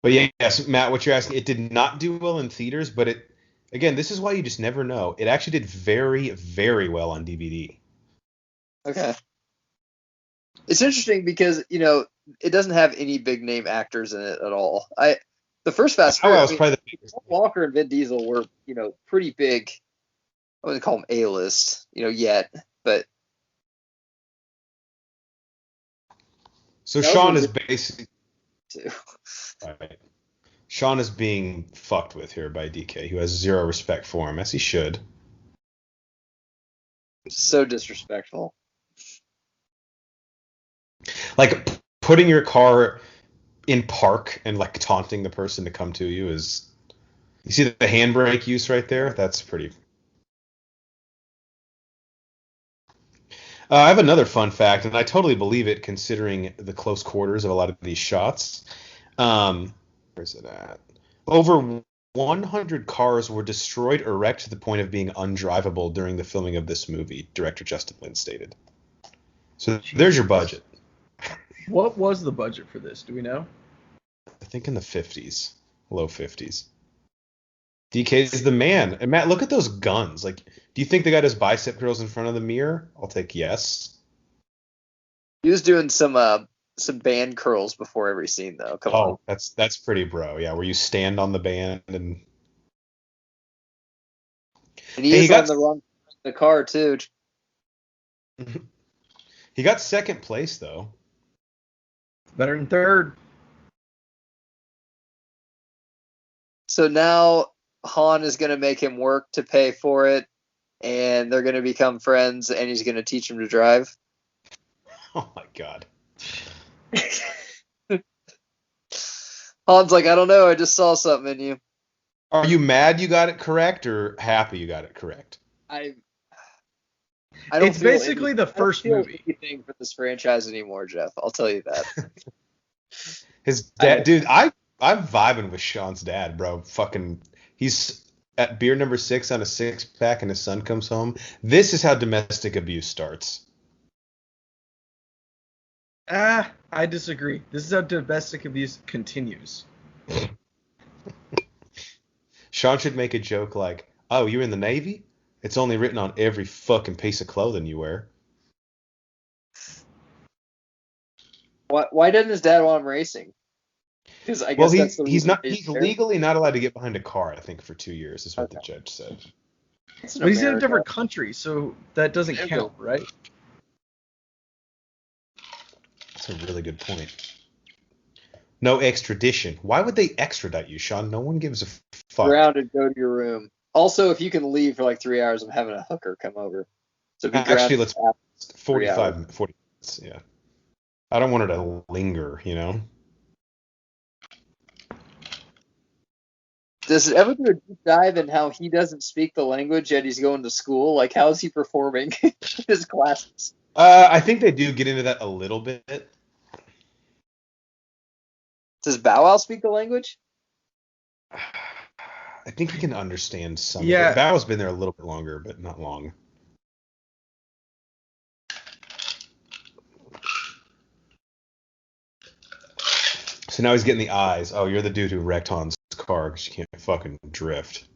But yes, Matt, what you're asking, it did not do well in theaters, but again, this is why you just never know. It actually did very, very well on DVD. Okay. It's interesting because, it doesn't have any big name actors in it at all. The first Fast and Furious, Paul Walker and Vin Diesel were, pretty big. I wouldn't call them A-list, yet, but. So Sean is basically. Right. Sean is being fucked with here by DK, who has zero respect for him, as he should. So disrespectful. Like putting your car in park and like taunting the person to come to you is. You see the handbrake use right there? That's pretty. I have another fun fact, and I totally believe it considering the close quarters of a lot of these shots. Where's it at? Over 100 cars were destroyed or wrecked to the point of being undrivable during the filming of this movie, director Justin Lin stated. So there's your budget. What was the budget for this? Do we know? I think in the 50s, low 50s. DK is the man. And Matt, look at those guns. Like, do you think the guy does bicep curls in front of the mirror? I'll take yes. He was doing some band curls before every scene, though. Come on. That's pretty bro. Yeah, where you stand on the band and he is on the wrong the car too. He got second place though. Better than third. So now Han is going to make him work to pay for it, and they're going to become friends, and he's going to teach him to drive. Oh my god. Han's like, I don't know, I just saw something in you. Are you mad you got it correct or happy you got it correct? I don't. It's basically the first movie. Anything for this franchise anymore, Jeff. I'll tell you that. His dad, dude. I'm vibing with Sean's dad, bro. Fucking, he's at beer number 6 on a 6-pack, and his son comes home. This is how domestic abuse starts. I disagree. This is how domestic abuse continues. Sean should make a joke like, "Oh, you're in the Navy? It's only written on every fucking piece of clothing you wear." Why doesn't his dad want him racing? Because I guess he's legally not allowed to get behind a car. I think for 2 years is what the judge said. But he's in a different country, so that doesn't count, right? That's a really good point. No extradition. Why would they extradite you, Sean? No one gives a fuck. Grounded, go to your room. Also, if you can leave for like 3 hours, I'm having a hooker come over. So actually, let's 40 minutes. Yeah. I don't want her to linger, you know? Does it ever do a deep dive in how he doesn't speak the language yet he's going to school? Like, how is he performing his classes? I think they do get into that a little bit. Does Bow Wow speak the language? I think he can understand some of it. Bow Wow's been there a little bit longer, but not long. So now he's getting the eyes. Oh, you're the dude who wrecked Han's car because you can't fucking drift.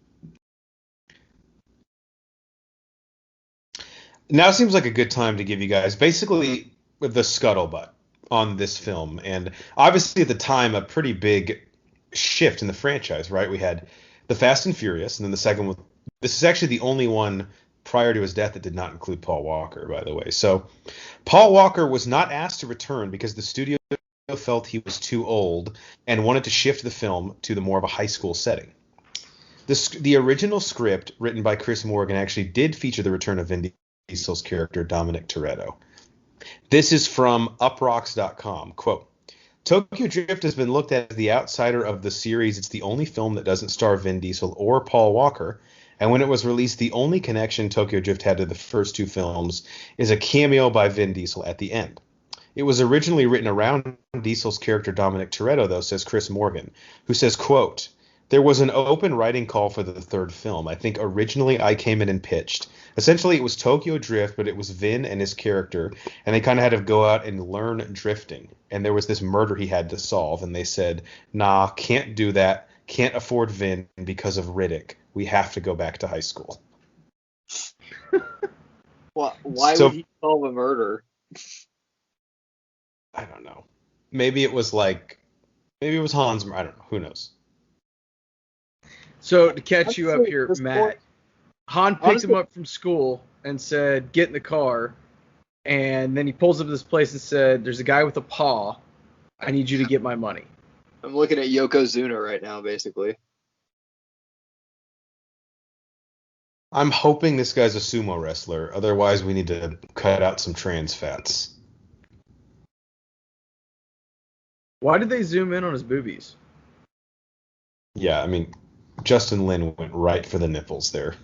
Now seems like a good time to give you guys basically the scuttlebutt on this film. And obviously at the time, a pretty big shift in the franchise, right? We had The Fast and Furious, and then the second one. This is actually the only one prior to his death that did not include Paul Walker, by the way. So Paul Walker was not asked to return because the studio felt he was too old and wanted to shift the film to the more of a high school setting. The original script, written by Chris Morgan, actually did feature the return of Vin Diesel's character, Dominic Toretto. This is from uprocks.com. Quote, Tokyo Drift has been looked at as the outsider of the series. It's the only film that doesn't star Vin Diesel or Paul Walker. And when it was released, the only connection Tokyo Drift had to the first two films is a cameo by Vin Diesel at the end. It was originally written around Diesel's character Dominic Toretto, though, says Chris Morgan, who says, quote, there was an open writing call for the third film. I think originally I came in and pitched. Essentially, it was Tokyo Drift, but it was Vin and his character, and they kind of had to go out and learn drifting. And there was this murder he had to solve, and they said, nah, can't do that. Can't afford Vin because of Riddick. We have to go back to high school. Why would he solve a murder? I don't know. Maybe it was Hans. I don't know. Who knows? So to catch you up here, Matt, Han picked him up from school and said, get in the car. And then he pulls up to this place and said, there's a guy with a paw. I need you to get my money. I'm looking at Yokozuna right now, basically. I'm hoping this guy's a sumo wrestler. Otherwise, we need to cut out some trans fats. Why did they zoom in on his boobies? Yeah, I mean, Justin Lin went right for the nipples there.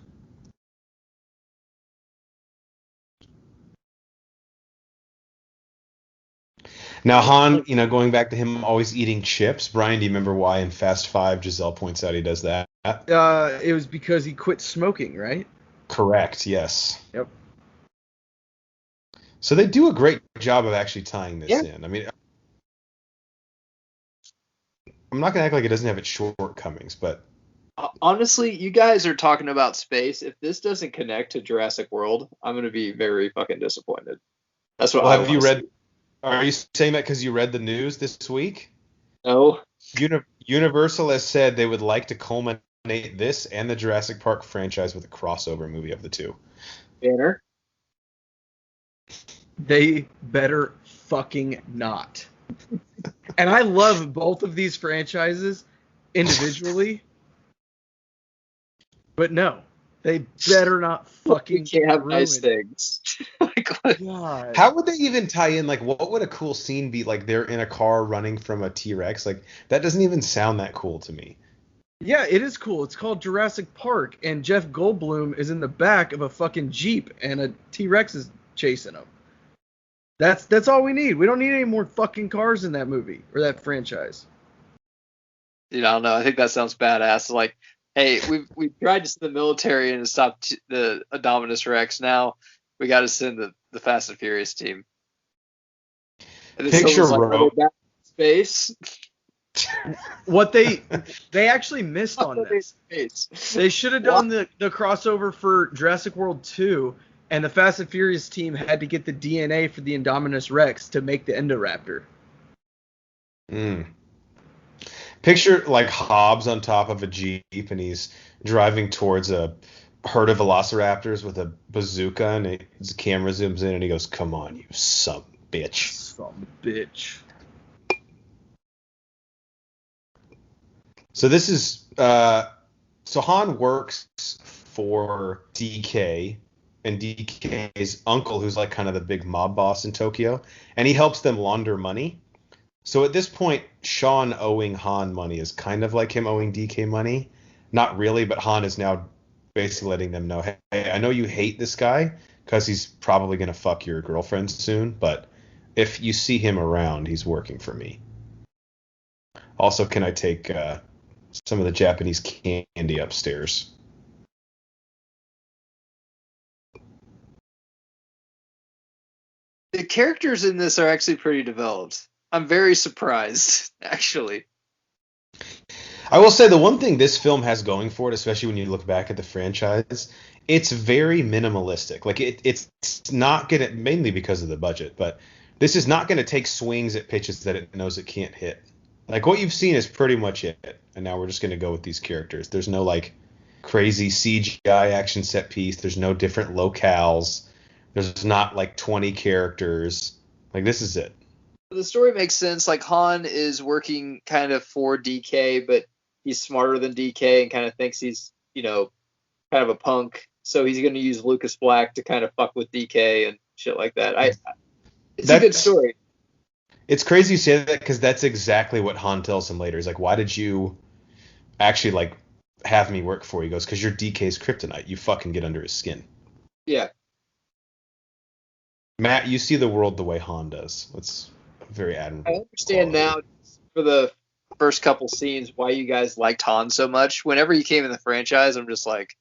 Now, Han, going back to him always eating chips. Brian, do you remember why in Fast 5 Giselle points out he does that? It was because he quit smoking, right? Correct, yes. Yep. So they do a great job of actually tying this in. I mean, I'm not gonna act like it doesn't have its shortcomings, but honestly, you guys are talking about space. If this doesn't connect to Jurassic World, I'm gonna be very fucking disappointed. That's what I have you want to read? see. Are you saying that because you read the news this week? No, Universal has said they would like to culminate this and the Jurassic Park franchise with a crossover movie of the two. Banner. They better fucking not. And I love both of these franchises individually, but no, they better not fucking. We can't have ruin. nice things. Like, what? God. How would they even tie in? Like, what would a cool scene be? Like, they're in a car running from a T-Rex. Like, that doesn't even sound that cool to me. Yeah, it is cool. It's called Jurassic Park, and Jeff Goldblum is in the back of a fucking Jeep, and a T-Rex is chasing him. That's all we need. We don't need any more fucking cars in that movie or that franchise. I don't know. I think that sounds badass. Like, hey, we've tried to send the military in to stop the Indominus Rex. Now we got to send the Fast and Furious team. And Picture Rogue. Back in space. What they actually missed on this. They should have done the crossover for Jurassic World 2, and the Fast and Furious team had to get the DNA for the Indominus Rex to make the Indoraptor. Picture like Hobbs on top of a Jeep, and he's driving towards a herd of velociraptors with a bazooka, and his camera zooms in, and he goes, "Come on, you son bitch." Some bitch. So this is so Han works for DK and DK's uncle, who's like kind of the big mob boss in Tokyo, and he helps them launder money. So at this point, Sean owing Han money is kind of like him owing DK money. Not really, but Han is now basically letting them know, hey, I know you hate this guy because he's probably going to fuck your girlfriend soon, but if you see him around, he's working for me. Also, can I take some of the Japanese candy upstairs? The characters in this are actually pretty developed. I'm very surprised, actually. I will say the one thing this film has going for it, especially when you look back at the franchise, it's very minimalistic. Like it's not gonna, mainly because of the budget, but this is not gonna take swings at pitches that it knows it can't hit. Like what you've seen is pretty much it, and now we're just gonna go with these characters. There's no like crazy CGI action set piece. There's no different locales. There's not like 20 characters. Like this is it. The story makes sense. Like Han is working kind of for DK, but he's smarter than DK and kind of thinks he's, kind of a punk. So he's going to use Lucas Black to kind of fuck with DK and shit like that. It's a good story. It's crazy you say that because that's exactly what Han tells him later. He's like, why did you actually like have me work for you? He goes, because you're DK's kryptonite. You fucking get under his skin. Yeah. Matt, you see the world the way Han does. That's very admirable. I understand now for the first couple scenes why you guys liked Han so much. Whenever he came in the franchise, I'm just like,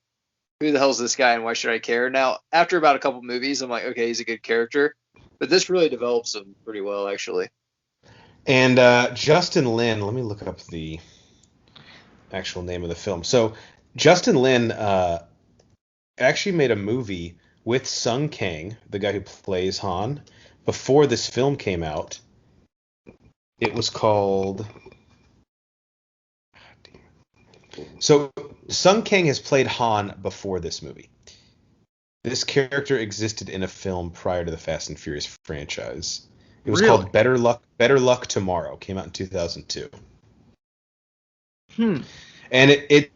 who the hell's this guy and why should I care? Now, after about a couple movies, I'm like, okay, he's a good character. But this really develops him pretty well, actually. And Justin Lin, let me look up the actual name of the film. So Justin Lin actually made a movie with Sung Kang, the guy who plays Han, before this film came out. It was called... So Sung Kang has played Han before this movie. This character existed in a film prior to the Fast and Furious franchise. It was called Better Luck Tomorrow. Came out in 2002. And it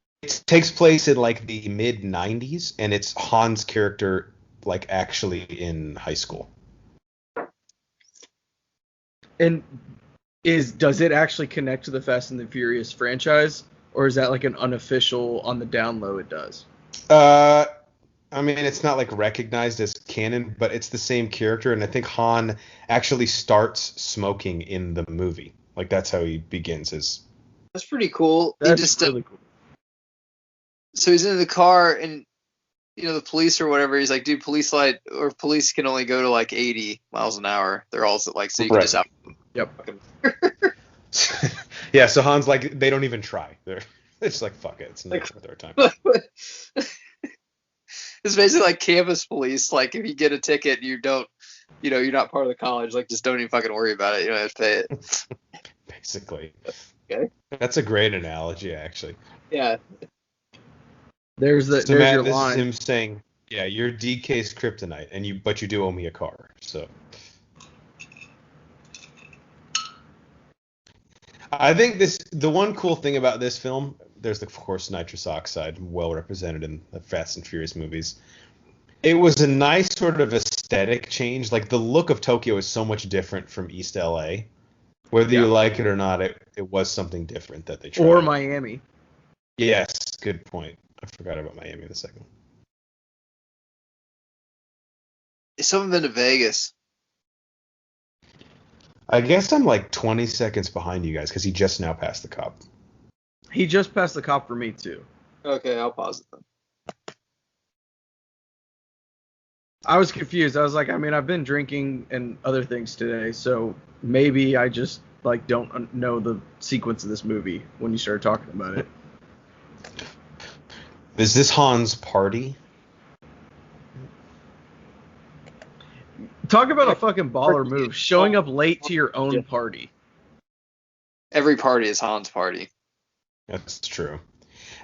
takes place in like the mid 90s, and it's Han's character like actually in high school. And does it actually connect to the Fast and the Furious franchise, or is that like an unofficial on the down low? It does. I mean, it's not like recognized as canon, but it's the same character, and I think Han actually starts smoking in the movie. Like that's how he begins his. That's pretty cool. That's really cool. So he's in the car, and the police or whatever. He's like, dude, police can only go to like 80 miles an hour. They're all like, so you can just have. Yep. Yeah. So Han's like, they don't even try. They're just like, fuck it. It's not worth our time. It's basically like campus police. Like if you get a ticket, you don't, you're not part of the college. Like just don't even fucking worry about it. You don't have to pay it. Basically. Okay. That's a great analogy, actually. Yeah. There's Matt, your this line. is him saying, yeah, you're DK's kryptonite, but you do owe me a car. So I think the one cool thing about this film, there's of course nitrous oxide, well represented in the Fast and Furious movies. It was a nice sort of aesthetic change. Like the look of Tokyo is so much different from East LA. Whether you like it or not, it was something different that they tried. Or Miami. Yes, good point. I forgot about Miami in a second. Someone been to Vegas? I guess I'm like 20 seconds behind you guys because he just now passed the cop. He just passed the cop for me too. Okay, I'll pause it then. I was confused. I was like, I've been drinking and other things today, so maybe I just like don't know the sequence of this movie when you started talking about it. Is this Han's party? Talk about a fucking baller move. Showing up late to your own party. Every party is Han's party. That's true.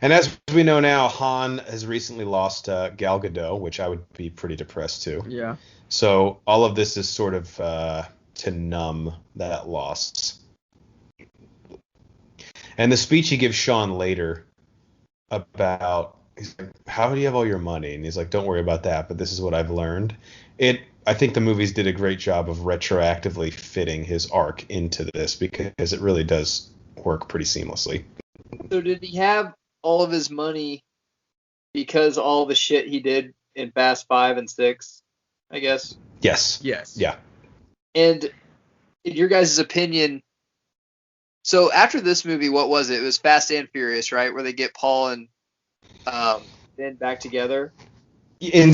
And as we know now, Han has recently lost Gal Gadot, which I would be pretty depressed too. Yeah. So all of this is sort of to numb that loss. And the speech he gives Sean later about, he's like, how do you have all your money? And he's like, don't worry about that, but this is what I've learned. I think the movies did a great job of retroactively fitting his arc into this because it really does work pretty seamlessly. So did he have all of his money because all the shit he did in Fast 5 and 6, I guess? Yes. Yeah. And in your guys' opinion, so after this movie, what was it? It was Fast and Furious, right? Where they get Paul and Ben back together? In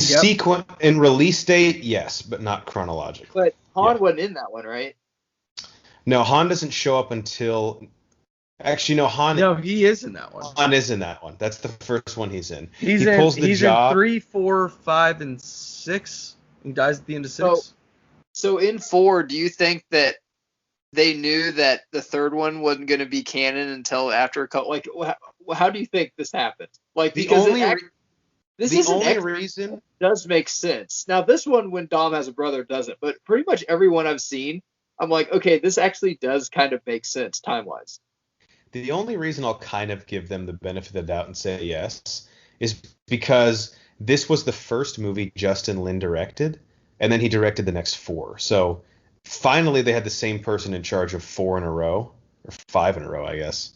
release date, yes, but not chronologically. But Han wasn't in that one, right? No, Han doesn't show up until... Actually, no, Han... No, he is in that one. Han is in that one. That's the first one he's in. He's in 3, 4, 5, and 6. He dies at the end of 6. So in 4, do you think that they knew that the third one wasn't going to be canon until after a couple... Like, how do you think this happened? Like, because the only reason does make sense. Now, this one, when Dom has a brother, doesn't. But pretty much everyone I've seen, I'm like, okay, this actually does kind of make sense time-wise. The only reason I'll kind of give them the benefit of the doubt and say yes is because this was the first movie Justin Lin directed, and then he directed the next 4. So finally they had the same person in charge of 4 in a row, or 5 in a row, I guess.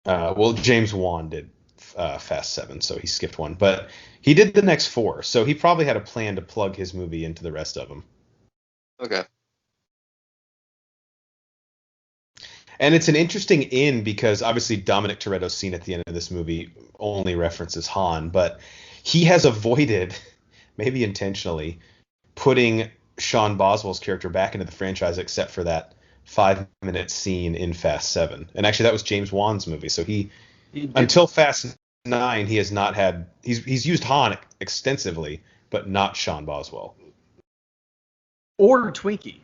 Well, James Wan did Fast 7, so he skipped one. But he did the next 4, so he probably had a plan to plug his movie into the rest of them. Okay. And it's an interesting in because obviously Dominic Toretto's scene at the end of this movie only references Han, but he has avoided, maybe intentionally, putting Sean Boswell's character back into the franchise except for that 5-minute scene in Fast 7. And actually that was James Wan's movie, so he until Fast 9 he has not had he's used Han extensively, but not Sean Boswell. Or Twinkie.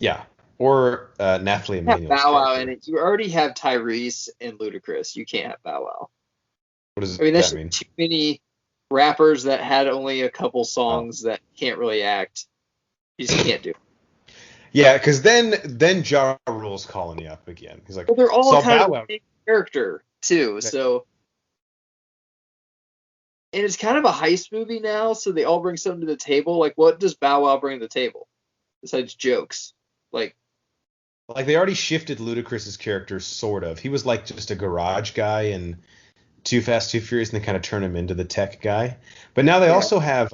Yeah. Or Nathalie Emmanuel's Bow Wow character. in it. You already have Tyrese and Ludacris. You can't have Bow Wow. What does there's that mean? Too many rappers that had only a couple songs that can't really act. You just can't do it. Yeah, because then Ja Rule's calling you up again. He's like, But they're all so kind Bow of Wow. the same character too. So, and it's kind of a heist movie now. So they all bring something to the table. Like, what does Bow Wow bring to the table besides jokes? Like they already shifted Ludacris's character, sort of. He was like just a garage guy in Too Fast, Too Furious, and they kind of turn him into the tech guy. But now they also have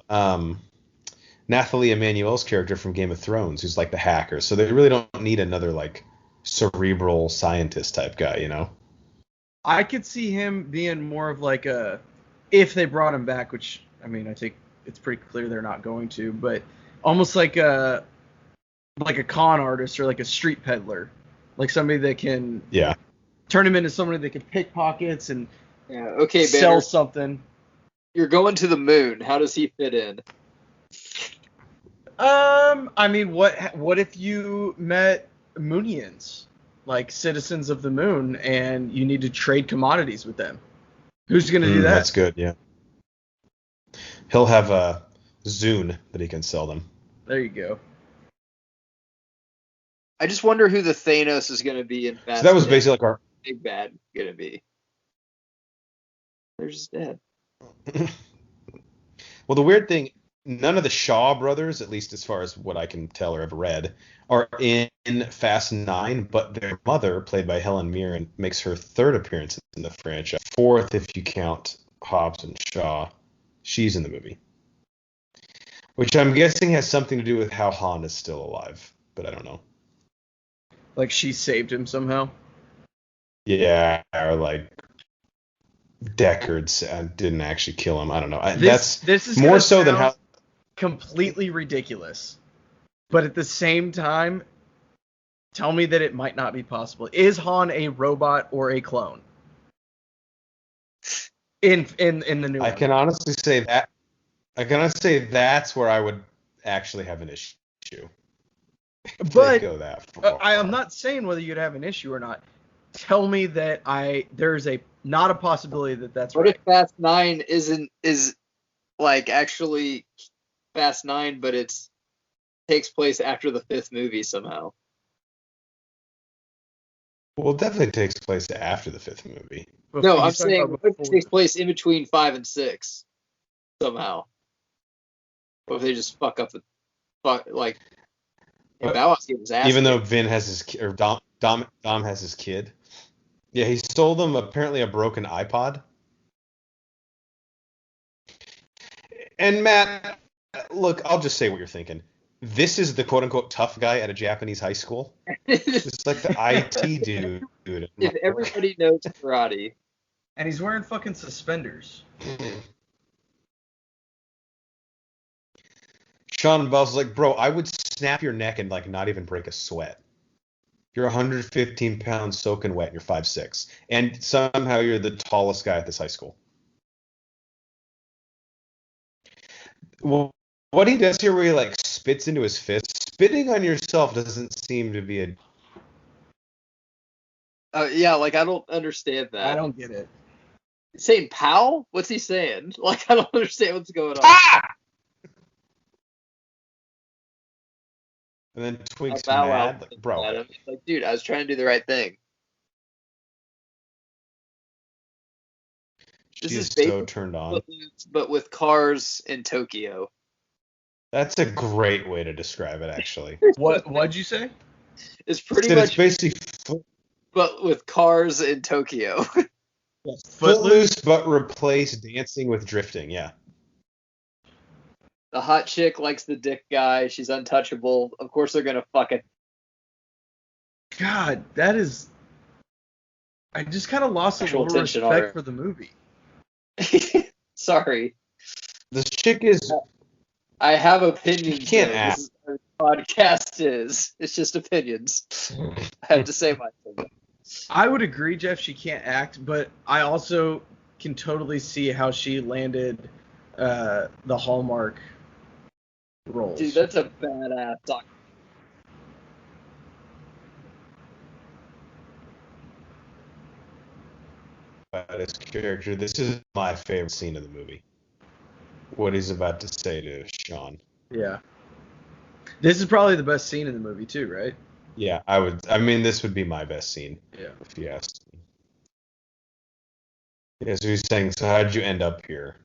Nathalie Emmanuel's character from Game of Thrones, who's like the hacker. So they really don't need another like cerebral scientist type guy, you know? I could see him being more of like if they brought him back, which, I mean, I think it's pretty clear they're not going to, but almost like a con artist or like a street peddler, like somebody that can turn him into somebody that can pick pockets and sell Banner, something. You're going to the moon. How does he fit in? I mean, what if you met Moonians, like citizens of the moon, and you need to trade commodities with them? Who's going to do that? That's good, yeah. He'll have a Zune that he can sell them. There you go. I just wonder who the Thanos is going to be in Fast. So that was basically like our big bad going to be. They're just dead. Well, the weird thing, none of the Shaw brothers, at least as far as what I can tell or have read, are in Fast 9, but their mother, played by Helen Mirren, makes her third appearance in the franchise. Fourth, if you count Hobbs and Shaw. She's in the movie. Which I'm guessing has something to do with how Han is still alive, but I don't know. Like she saved him somehow? Yeah, or like Deckard didn't actually kill him. I don't know. This is more so than how completely ridiculous. But at the same time, tell me that it might not be possible. Is Han a robot or a clone? In the new one. I can honestly say that. I can honestly say that's where I would actually have an issue. But go that far. I'm not saying whether you'd have an issue or not. Tell me that there's not a possibility that that's right. What if Fast 9 is like actually Fast 9, but takes place after the 5th movie somehow? Well, it definitely takes place after the 5th movie. No, I'm saying it takes place in between 5 and 6 somehow. Or if they just fuck up like. Even though Vin has his or Dom has his kid. Yeah, he sold them apparently a broken iPod. And Matt, look, I'll just say what you're thinking. This is the quote unquote tough guy at a Japanese high school. It's like the IT dude. If everybody knows karate. And he's wearing fucking suspenders. Sean Bell's like, bro, I would snap your neck and like not even break a sweat. You're 115 pounds soaking wet. You're 5'6", and somehow you're the tallest guy at this high school. Well, what he does here, where he like spits into his fist, spitting on yourself doesn't seem to be a. Yeah, like I don't understand that. I don't get it. He's saying "pow"? What's he saying? Like I don't understand what's going on. Ah! And then Twink's mad, like, bro. Like, dude, I was trying to do the right thing. This is so turned on. But with cars in Tokyo. That's a great way to describe it, actually. What'd you say? It's pretty much. It's basically. But with cars in Tokyo. Footloose, but replace dancing with drifting. Yeah. The hot chick likes the dick guy. She's untouchable. Of course they're going to fuck it. God, that is... I just kind of lost a little respect for the movie. Sorry. This chick is... I have opinions. You can't act. This is what our podcast is. It's just opinions. I have to say my opinion. I would agree, Jeff, she can't act, but I also can totally see how she landed the Hallmark roles. Dude, that's a badass doc. About his character, this is my favorite scene of the movie. What he's about to say to Sean. Yeah. This is probably the best scene in the movie too, right? Yeah, I mean, this would be my best scene. Yeah. If you asked me. Yeah, so he's saying, so how did you end up here?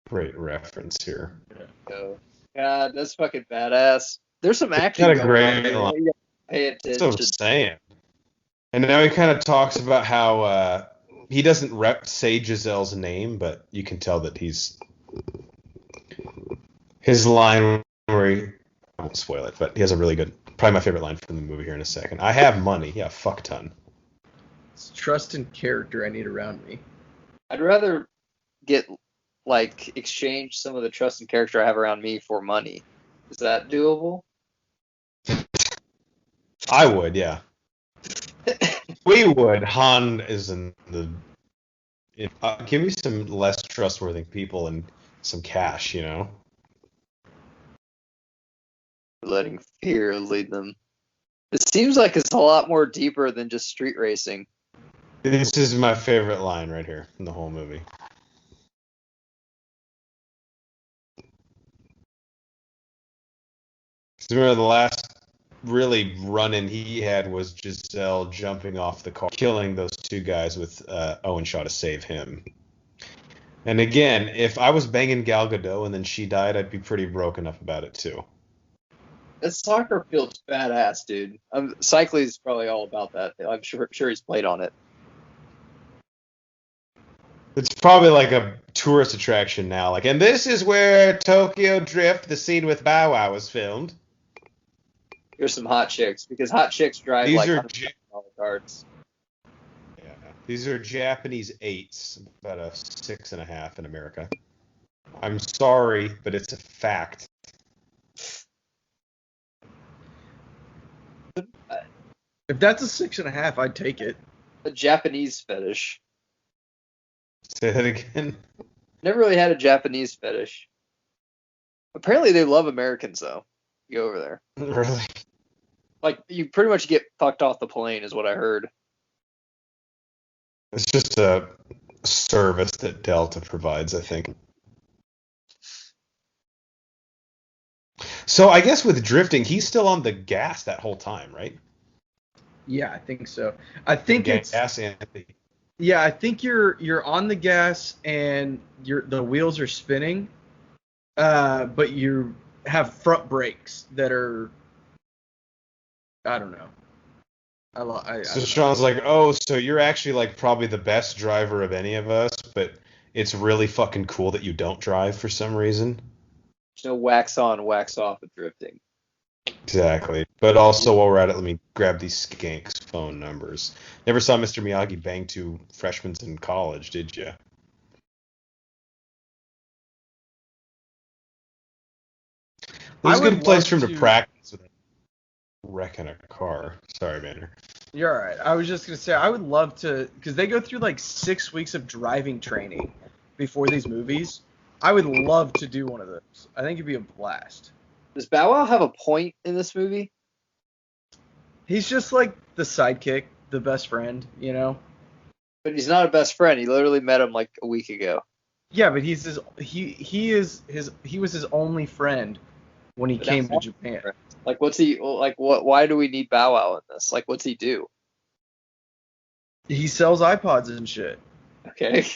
Great reference here. Oh, God, that's fucking badass. There's some action. Got a great line. You pay attention. That's what I'm saying. And now he kind of talks about how he doesn't say Giselle's name, but you can tell that his line where I won't spoil it, but he has a really good, probably my favorite line from the movie here in a second. I have money. Yeah, fuck ton. It's trust and character I need around me. I'd rather get exchange some of the trust and character I have around me for money. Is that doable? I would, yeah. We would. Han is in the. Give me some less trustworthy people and some cash, you know? Letting fear lead them. It seems like it's a lot more deeper than just street racing. This is my favorite line right here in the whole movie. Remember the last really run-in he had was Giselle jumping off the car, killing those two guys with Owen Shaw to save him. And again, if I was banging Gal Gadot and then she died, I'd be pretty broken up about it too. That soccer field's badass, dude. Cycling's probably all about that. I'm sure he's played on it. It's probably like a tourist attraction now. Like, and this is where Tokyo Drift, the scene with Bow Wow, was filmed. Here's some hot chicks, because hot chicks drive These like are carts. Yeah, these are Japanese 8s, about a 6.5 in America. I'm sorry, but it's a fact. If that's a 6.5, I'd take it. A Japanese fetish. Say that again. Never really had a Japanese fetish. Apparently they love Americans though. You go over there. Really? Like you pretty much get fucked off the plane is what I heard. It's just a service that Delta provides, I think. So I guess with drifting, he's still on the gas that whole time, right? Yeah, I think so. I think it's gas and yeah, I think you're on the gas and the wheels are spinning, but you have front brakes that are, I don't know. So Sean's like, oh, so you're actually like probably the best driver of any of us, but it's really fucking cool that you don't drive for some reason. There's no wax on, wax off of drifting. Exactly. But also, while we're at it, let me grab these skanks' phone numbers. Never saw Mr. Miyagi bang two freshmen in college, did you? This is a good place for him to practice without wrecking a car. Sorry, Banner. You're all right. I was just going to say, I would love to, because they go through like 6 weeks of driving training before these movies. I would love to do one of those. I think it'd be a blast. Does Bow Wow have a point in this movie? He's just like the sidekick, the best friend, you know? But he's not a best friend. He literally met him like a week ago. Yeah, but he's he was his only friend when he came to Japan. Like, what's he like? Why do we need Bow Wow in this? Like, what's he do? He sells iPods and shit. Okay.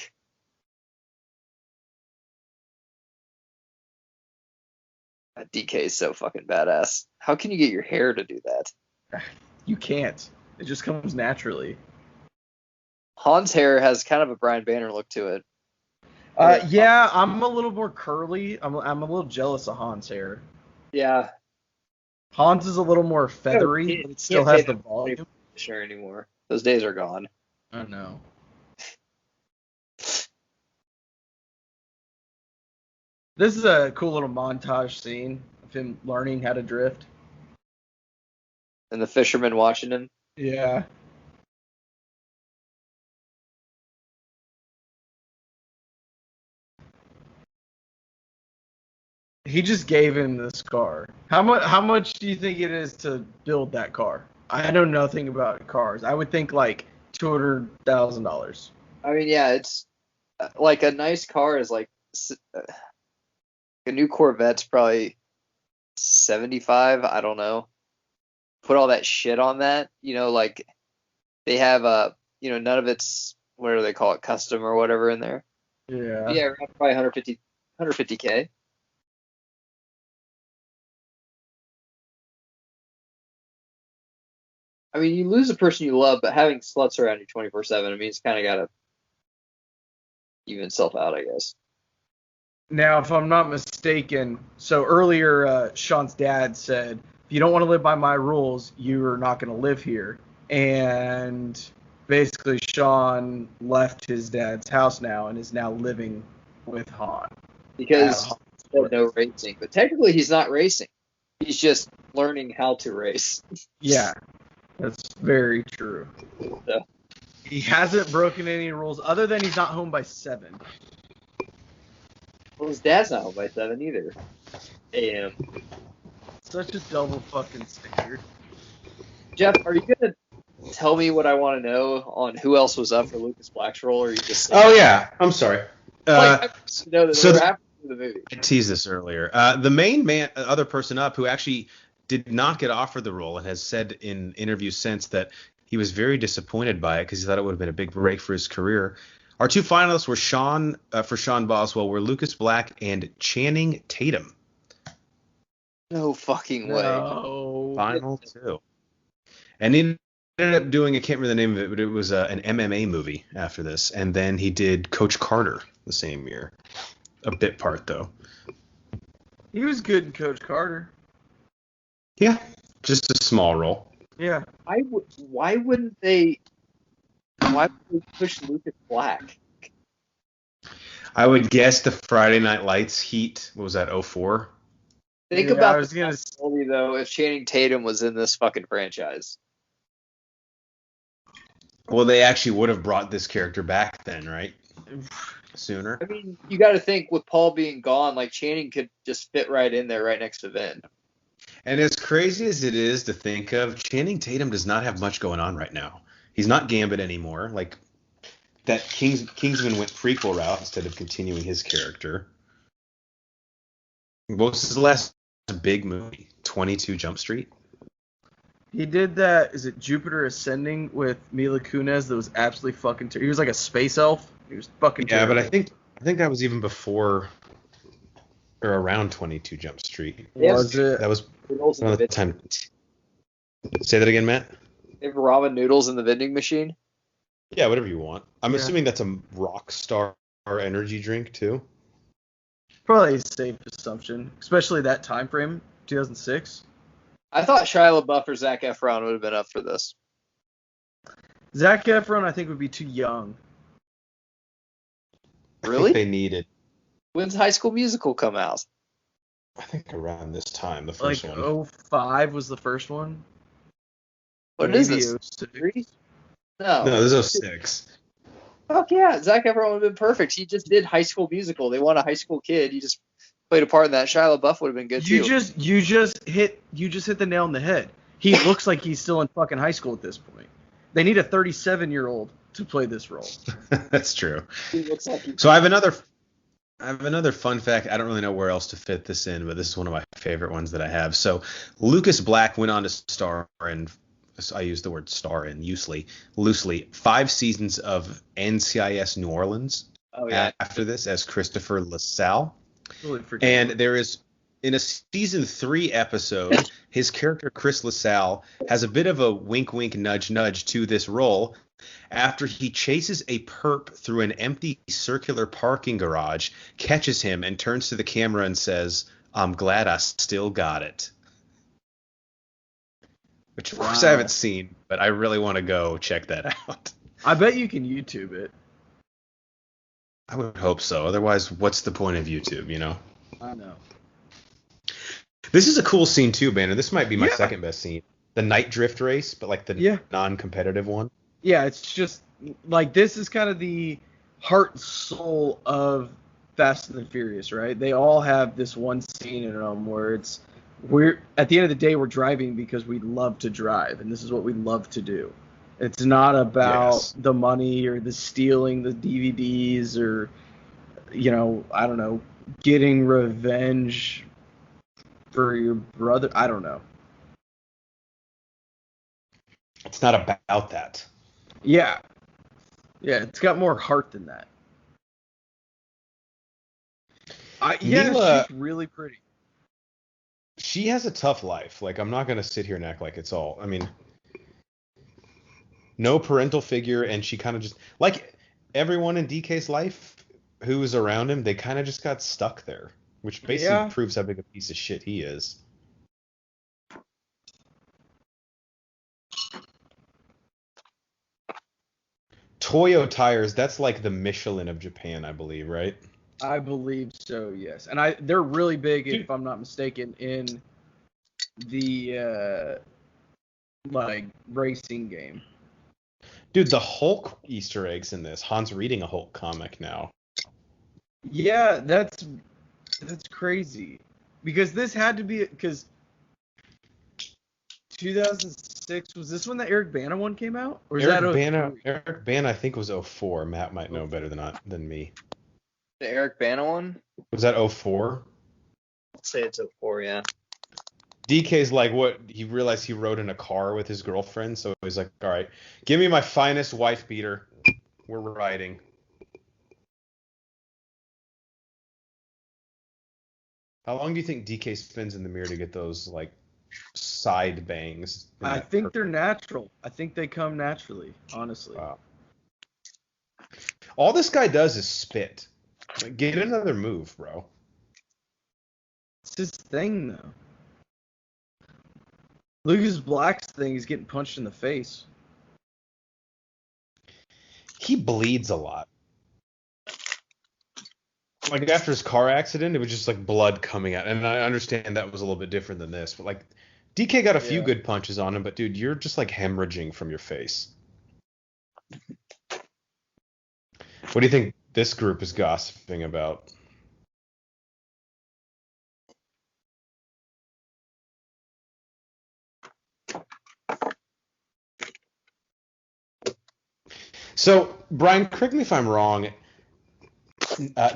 DK is so fucking badass. How can you get your hair to do that? You can't. It just comes naturally. Han's hair has kind of a Brian Banner look to it. Yeah, I'm a little more curly. I'm a little jealous of Han's hair. Yeah. Hans is a little more feathery, but it still has the volume. Sure anymore. Those days are gone. I know. This is a cool little montage scene of him learning how to drift. And the fisherman watching him. Yeah. He just gave him this car. How much do you think it is to build that car? I know nothing about cars. I would think like $200,000. I mean, yeah, it's like a nice car is like a new Corvette's probably 75. I don't know. Put all that shit on that, like they have none of it's, what do they call it, custom or whatever in there. Yeah. Yeah, probably 150K. I mean, you lose a person you love, but having sluts around you 24/7, I mean, it's kind of got to even itself out, I guess. Now, if I'm not mistaken, so earlier Sean's dad said, if you don't want to live by my rules, you're not going to live here. And basically Sean left his dad's house now and is now living with Han. Because he said no racing. But technically he's not racing. He's just learning how to race. Yeah, that's very true. So. He hasn't broken any rules other than he's not home by 7. Well, his dad's not home by 7 either. A.M. Such a double fucking standard. Jeff, are you gonna tell me what I want to know on who else was up for Lucas Black's role, or are you just? Oh yeah, I'm sorry. I know that so after the movie. I teased this earlier. The main other person up who actually did not get offered the role and has said in interviews since that he was very disappointed by it because he thought it would have been a big break for his career. Our two finalists were for Sean Boswell were Lucas Black and Channing Tatum. No fucking way. No. Final two. And he ended up doing, I can't remember the name of it, but it was an MMA movie after this. And then he did Coach Carter the same year. A bit part, though. He was good in Coach Carter. Yeah, just a small role. Yeah. Why wouldn't they push Lucas Black? I would guess the Friday Night Lights heat. What was that, 04? Think about the possibility, though, if Channing Tatum was in this fucking franchise. Well, they actually would have brought this character back then, right? Sooner. I mean, you got to think with Paul being gone, like Channing could just fit right in there, right next to Vin. And as crazy as it is to think of, Channing Tatum does not have much going on right now. He's not Gambit anymore. Like that Kingsman went prequel route instead of continuing his character. What was his last big movie? 22 Jump Street? He did that, is it Jupiter Ascending with Mila Kunis that was absolutely fucking he was like a space elf. He was fucking terrible. But I think that was even before or around 22 Jump Street. Was it? That was around the time. Say that again, Matt? They have ramen noodles in the vending machine? Yeah, whatever you want. I'm assuming that's a Rockstar energy drink too. Probably a safe assumption, especially that time frame, 2006. I thought Shia LaBeouf or Zac Efron would have been up for this. Zac Efron, I think, would be too young. Really? I think they needed. When's High School Musical come out? I think around this time, the first one. Like 05 was the first one. What is this? 3? No, this is 06. Fuck yeah, Zac Efron would have been perfect. He just did High School Musical. They want a high school kid. He just played a part in that. Shia LaBeouf would have been good too. You just hit the nail on the head. He looks like he's still in fucking high school at this point. They need a 37-year-old to play this role. That's true. He looks like So I have another fun fact. I don't really know where else to fit this in, but this is one of my favorite ones that I have. So Lucas Black went on to star in, I use the word star in loosely, 5 seasons of NCIS New Orleans. Oh, yeah. After this as Christopher LaSalle. Really and there is, in a season 3 episode, his character Chris LaSalle has a bit of a wink, wink, nudge, nudge to this role after he chases a perp through an empty circular parking garage, catches him, and turns to the camera and says, "I'm glad I still got it." Which, of course, I haven't seen, but I really want to go check that out. I bet you can YouTube it. I would hope so. Otherwise, what's the point of YouTube, you know? I know. This is a cool scene, too, Banner. This might be my second best scene. The night drift race, but like the non-competitive one. Yeah, it's just, like, this is kind of the heart and soul of Fast and the Furious, right? They all have this one scene in them where we're at the end of the day, we're driving because we love to drive, and this is what we love to do. It's not about the money or the stealing the DVDs or, you know, I don't know, getting revenge for your brother. I don't know. It's not about that. Yeah. Yeah, it's got more heart than that. She's really pretty. She has a tough life. Like, I'm not going to sit here and act like it's all. I mean, no parental figure, and she kind of just, like everyone in DK's life who was around him, they kind of just got stuck there, which basically proves how big a piece of shit he is. Toyo tires, that's like the Michelin of Japan, I believe, right? I believe so, yes. And they're really big, Dude. if I'm not mistaken, in the like racing game. Dude, the Hulk Easter eggs in this. Han's reading a Hulk comic now. Yeah, that's crazy. Because this had to be, because 2006, was this when the Eric Bana one came out? Or is that Eric Bana, I think was 04. Matt might know better than me. The Eric Bana one? Was that 04? I'll say it's 04, yeah. DK's like, what? He realized he rode in a car with his girlfriend, so he's like, all right, give me my finest wife beater. We're riding. How long do you think DK spends in the mirror to get those, like, side bangs? I think they're natural. I think they come naturally, honestly. Wow. All this guy does is spit. Like, get another move, bro. It's his thing, though. Lucas Black's thing is getting punched in the face. He bleeds a lot. Like, after his car accident, it was just, like, blood coming out. And I understand that was a little bit different than this. But, like, DK got a few good punches on him. But, dude, you're just, like, hemorrhaging from your face. What do you think this group is gossiping about? So, Brian, correct me if I'm wrong.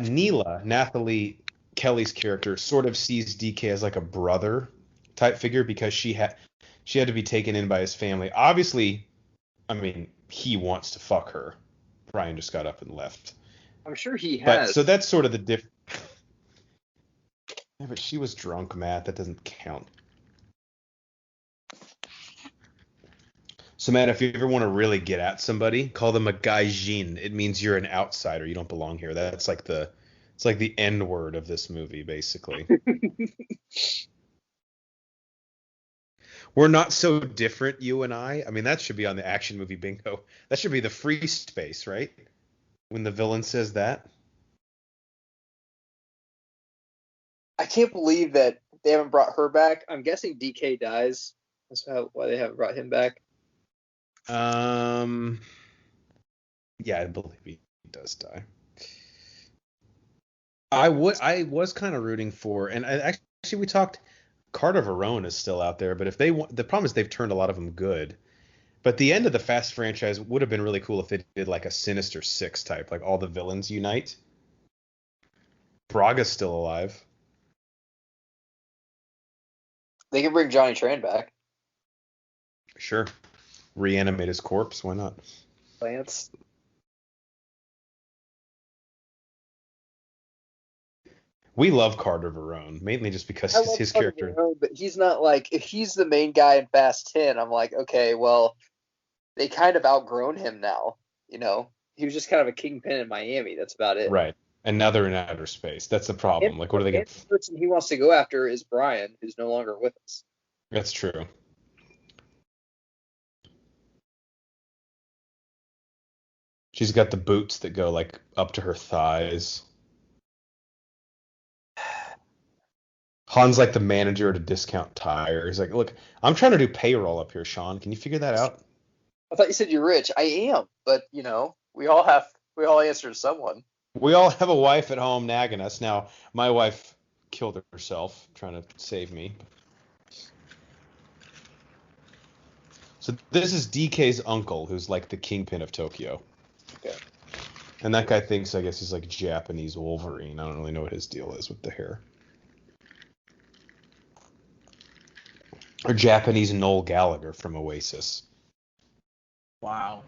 Neela, Nathalie Kelly's character, sort of sees DK as like a brother type figure because she had to be taken in by his family. Obviously, I mean, he wants to fuck her. Brian just got up and left. I'm sure he has. But so that's sort of the diff. Yeah, but she was drunk, Matt. That doesn't count. So, Matt, if you ever want to really get at somebody, call them a Gaijen. It means you're an outsider. You don't belong here. That's like it's like the N word of this movie, basically. We're not so different, you and I. I mean, that should be on the action movie bingo. That should be the free space, right? When the villain says that. I can't believe that they haven't brought her back. I'm guessing DK dies. That's why they haven't brought him back. Yeah, I believe he does die. I was kind of rooting for, and actually we talked. Carter Verone is still out there, but if they want, the problem is they've turned a lot of them good. But the end of the Fast franchise would have been really cool if they did like a Sinister Six type, like all the villains unite. Braga's still alive. They can bring Johnny Tran back. Sure. Reanimate his corpse. Why not? Lance. We love Carter Verone, mainly just because his character. Verone, but he's not like, if he's the main guy in Fast 10, I'm like, okay, well, they kind of outgrown him now. You know, he was just kind of a kingpin in Miami. That's about it. Right. And now they're in outer space. That's the problem. And, like, what are they going to? The person he wants to go after is Brian, who's no longer with us. That's true. She's got the boots that go like up to her thighs. Han's like the manager at a discount tire. He's like, look, I'm trying to do payroll up here, Sean. Can you figure that out? I thought you said you're rich. I am, but you know, we all answer to someone. We all have a wife at home nagging us. Now, my wife killed herself trying to save me. So this is DK's uncle, who's like the kingpin of Tokyo. Okay. And that guy thinks, I guess he's like Japanese Wolverine. I don't really know what his deal is with the hair. Or Japanese Noel Gallagher from Oasis. Wow.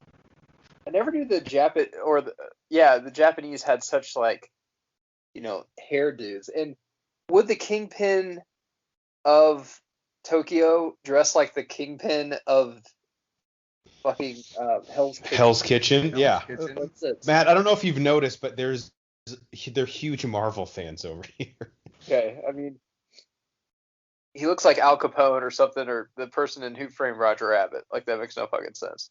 I never knew the Japanese had such like, you know, hairdos. And would the kingpin of Tokyo dress like the kingpin of fucking Hell's Kitchen? Hell's Kitchen? Yeah. What's it? Matt, I don't know if you've noticed, but they're huge Marvel fans over here. Okay, I mean, he looks like Al Capone or something, or the person in Who Framed Roger Rabbit. Like, that makes no fucking sense.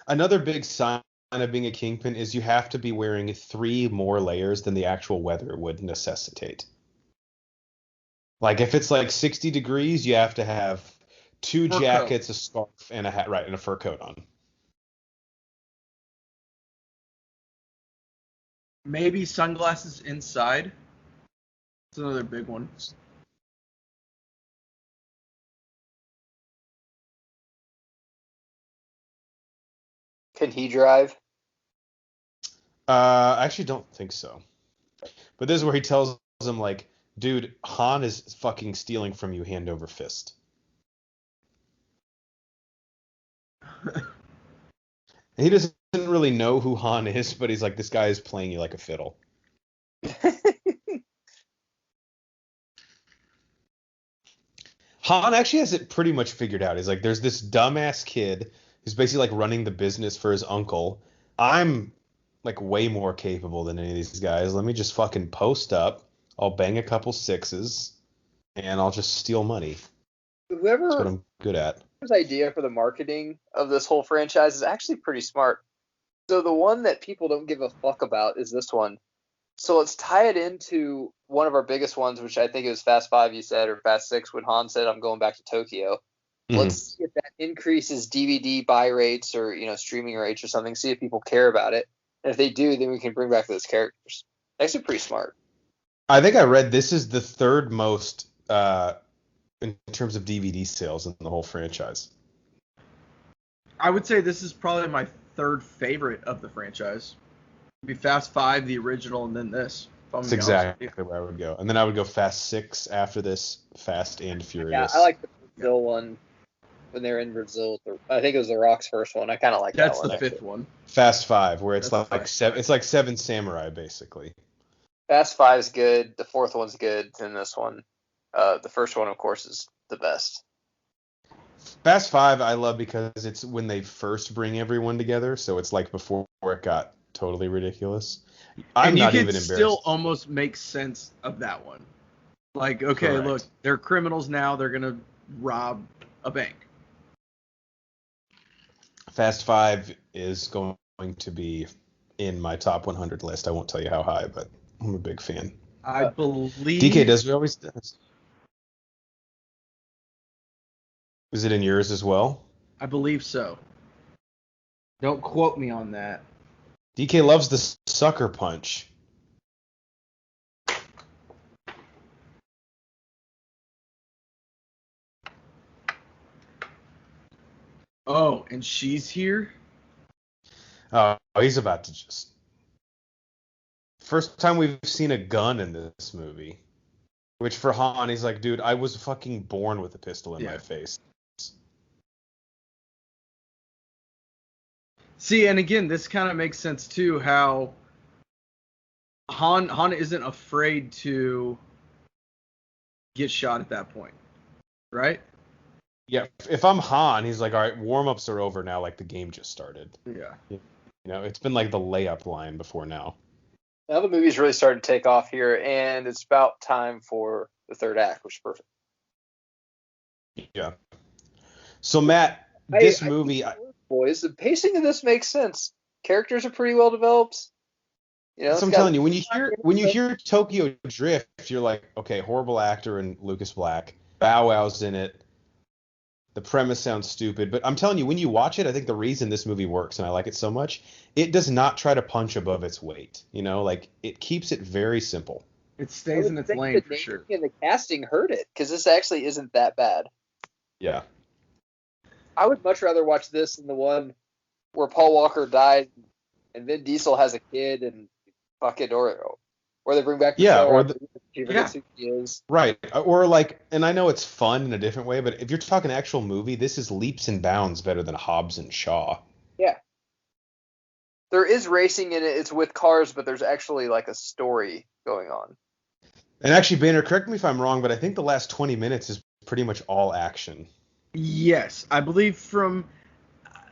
Another big sign of being a kingpin is you have to be wearing 3 more layers than the actual weather would necessitate. Like if it's like 60 degrees, you have to have 2 Fur jackets, coat. a scarf, and a hat, right, and a fur coat on. Maybe sunglasses inside. It's another big one. Can he drive? I actually don't think so. But this is where he tells him like, dude, Han is fucking stealing from you hand over fist. He doesn't really know who Han is, but he's like, this guy is playing you like a fiddle. Han actually has it pretty much figured out. He's like, there's this dumbass kid who's basically like running the business for his uncle. I'm like way more capable than any of these guys. Let me just fucking post up. I'll bang a couple sixes, and I'll just steal money. That's what Whoever's I'm good at. idea for the marketing of this whole franchise is actually pretty smart. So the one that people don't give a fuck about is this one. So let's tie it into one of our biggest ones, which I think it was Fast Five, you said, or Fast Six, when Han said, "I'm going back to Tokyo." Mm-hmm. Let's see if that increases DVD buy rates or streaming rates or something. See if people care about it. And if they do, then we can bring back those characters. Actually, pretty smart. I think I read this is the third most in terms of DVD sales in the whole franchise. I would say this is probably my third favorite of the franchise. It'd be Fast Five, the original, and then this. That's exactly where I would go. And then I would go Fast 6 after this, Fast and Furious. Yeah, I like the Brazil one when they're in Brazil. I think it was The Rock's first one. I kind of like that one. That's the fifth one. Fast 5, where it's like seven. It's like Seven Samurai, basically. Fast 5's good. The fourth one's good. And this one, the first one, of course, is the best. Fast 5 I love because it's when they first bring everyone together, so it's like before it got totally ridiculous. I'm not even embarrassed. Still almost make sense of that one. Like, okay, Correct. Look, they're criminals now. They're gonna rob a bank. Fast 5 is going to be in my top 100 list. I won't tell you how high, but I'm a big fan. I believe DK does. We always does. Is it in yours as well? I believe so. Don't quote me on that. DK loves the sucker punch. Oh, and she's here? Oh, he's about to just... First time we've seen a gun in this movie. Which for Han, he's like, dude, I was fucking born with a pistol in my face. See, and again, this kind of makes sense too, how Han isn't afraid to get shot at that point, right? Yeah, if I'm Han, he's like, all right, warm-ups are over now, like the game just started. Yeah. You know, it's been like the layup line before now. Now the movie's really starting to take off here, and it's about time for the third act, which is perfect. Yeah. So, Matt, this movie... Boys, the pacing of this makes sense. Characters are pretty well developed. That's what I'm telling you. When you hear Tokyo Drift, you're like, okay, horrible actor and Lucas Black. Bow Wow's in it. The premise sounds stupid, but I'm telling you, when you watch it, I think the reason this movie works and I like it so much, it does not try to punch above its weight. You know, like it keeps it very simple. It stays in its lane for sure. And the casting hurt it because this actually isn't that bad. Yeah. I would much rather watch this than the one where Paul Walker died and Vin Diesel has a kid and fuck it, or they bring back the who he is. Right. Or like, and I know it's fun in a different way, but if you're talking actual movie, this is leaps and bounds better than Hobbs and Shaw. Yeah. There is racing in it. It's with cars, but there's actually like a story going on. And actually, Banner, correct me if I'm wrong, but I think the last 20 minutes is pretty much all action. Yes, I believe from,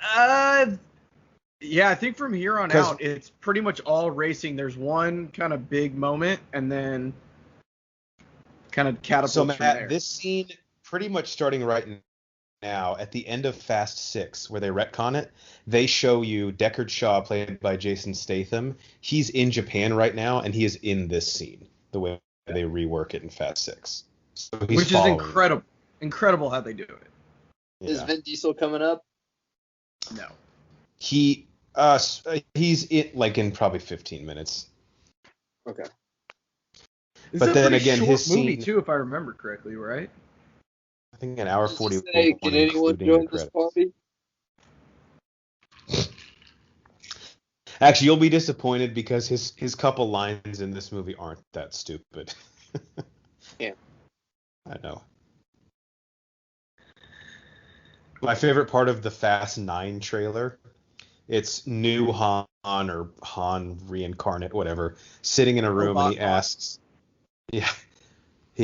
I think from here on out, it's pretty much all racing. There's one kind of big moment, and then kind of catapults from there. This scene, pretty much starting right now, at the end of Fast 6, where they retcon it, they show you Deckard Shaw, played by Jason Statham. He's in Japan right now, and he is in this scene, the way they rework it in Fast 6. So Which is incredible. Incredible how they do it. Yeah. Is Vin Diesel coming up? No. He's in probably 15 minutes. Okay. But then again, his movie scene, too, if I remember correctly, right? I think an hour 41. Can anyone join this party? Actually, you'll be disappointed because his couple lines in this movie aren't that stupid. Yeah. I know. My favorite part of the Fast 9 trailer, it's new Han or Han reincarnate, whatever, sitting in a room, and he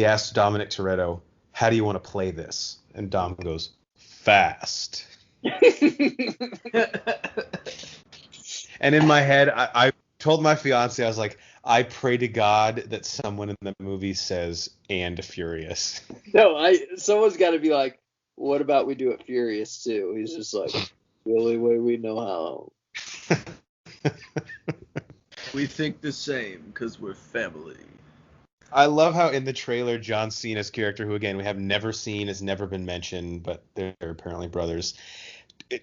asks Dominic Toretto, "How do you want to play this?" And Dom goes, "Fast." And in my head, I told my fiance, I was like, I pray to God that someone in the movie says "and furious." No, someone's got to be like, what about we do it furious too? He's just like, the only way we know how. We think the same because we're family. I love how in the trailer, John Cena's character, who again we have never seen, has never been mentioned, but they're apparently brothers.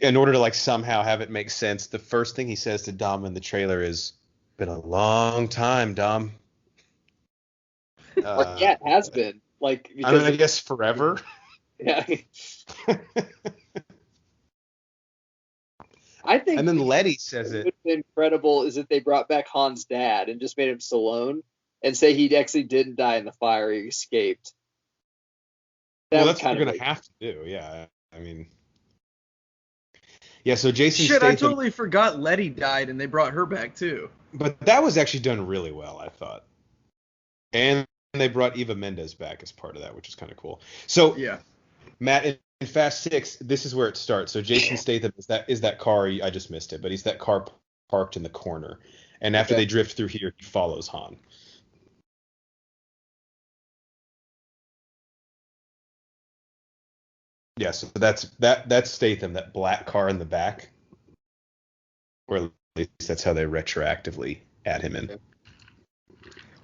In order to somehow have it make sense, the first thing he says to Dom in the trailer is, "Been a long time, Dom." Yeah, it has been. Because I guess forever. Yeah. I think. And then Letty says it. What's incredible is that they brought back Han's dad and just made him Stallone and say he actually didn't die in the fire; he escaped. That's what you're gonna have to do. Yeah, I mean. Yeah, so Jason Statham. I totally forgot Letty died and they brought her back too. But that was actually done really well, I thought. And they brought Eva Mendes back as part of that, which is kind of cool. So, yeah, Matt, in Fast 6, this is where it starts. So Jason Statham is that car. I just missed it, but he's that car parked in the corner. And after they drift through here, he follows Han. Yeah, so that's Statham, that black car in the back. Or at least that's how they retroactively add him in.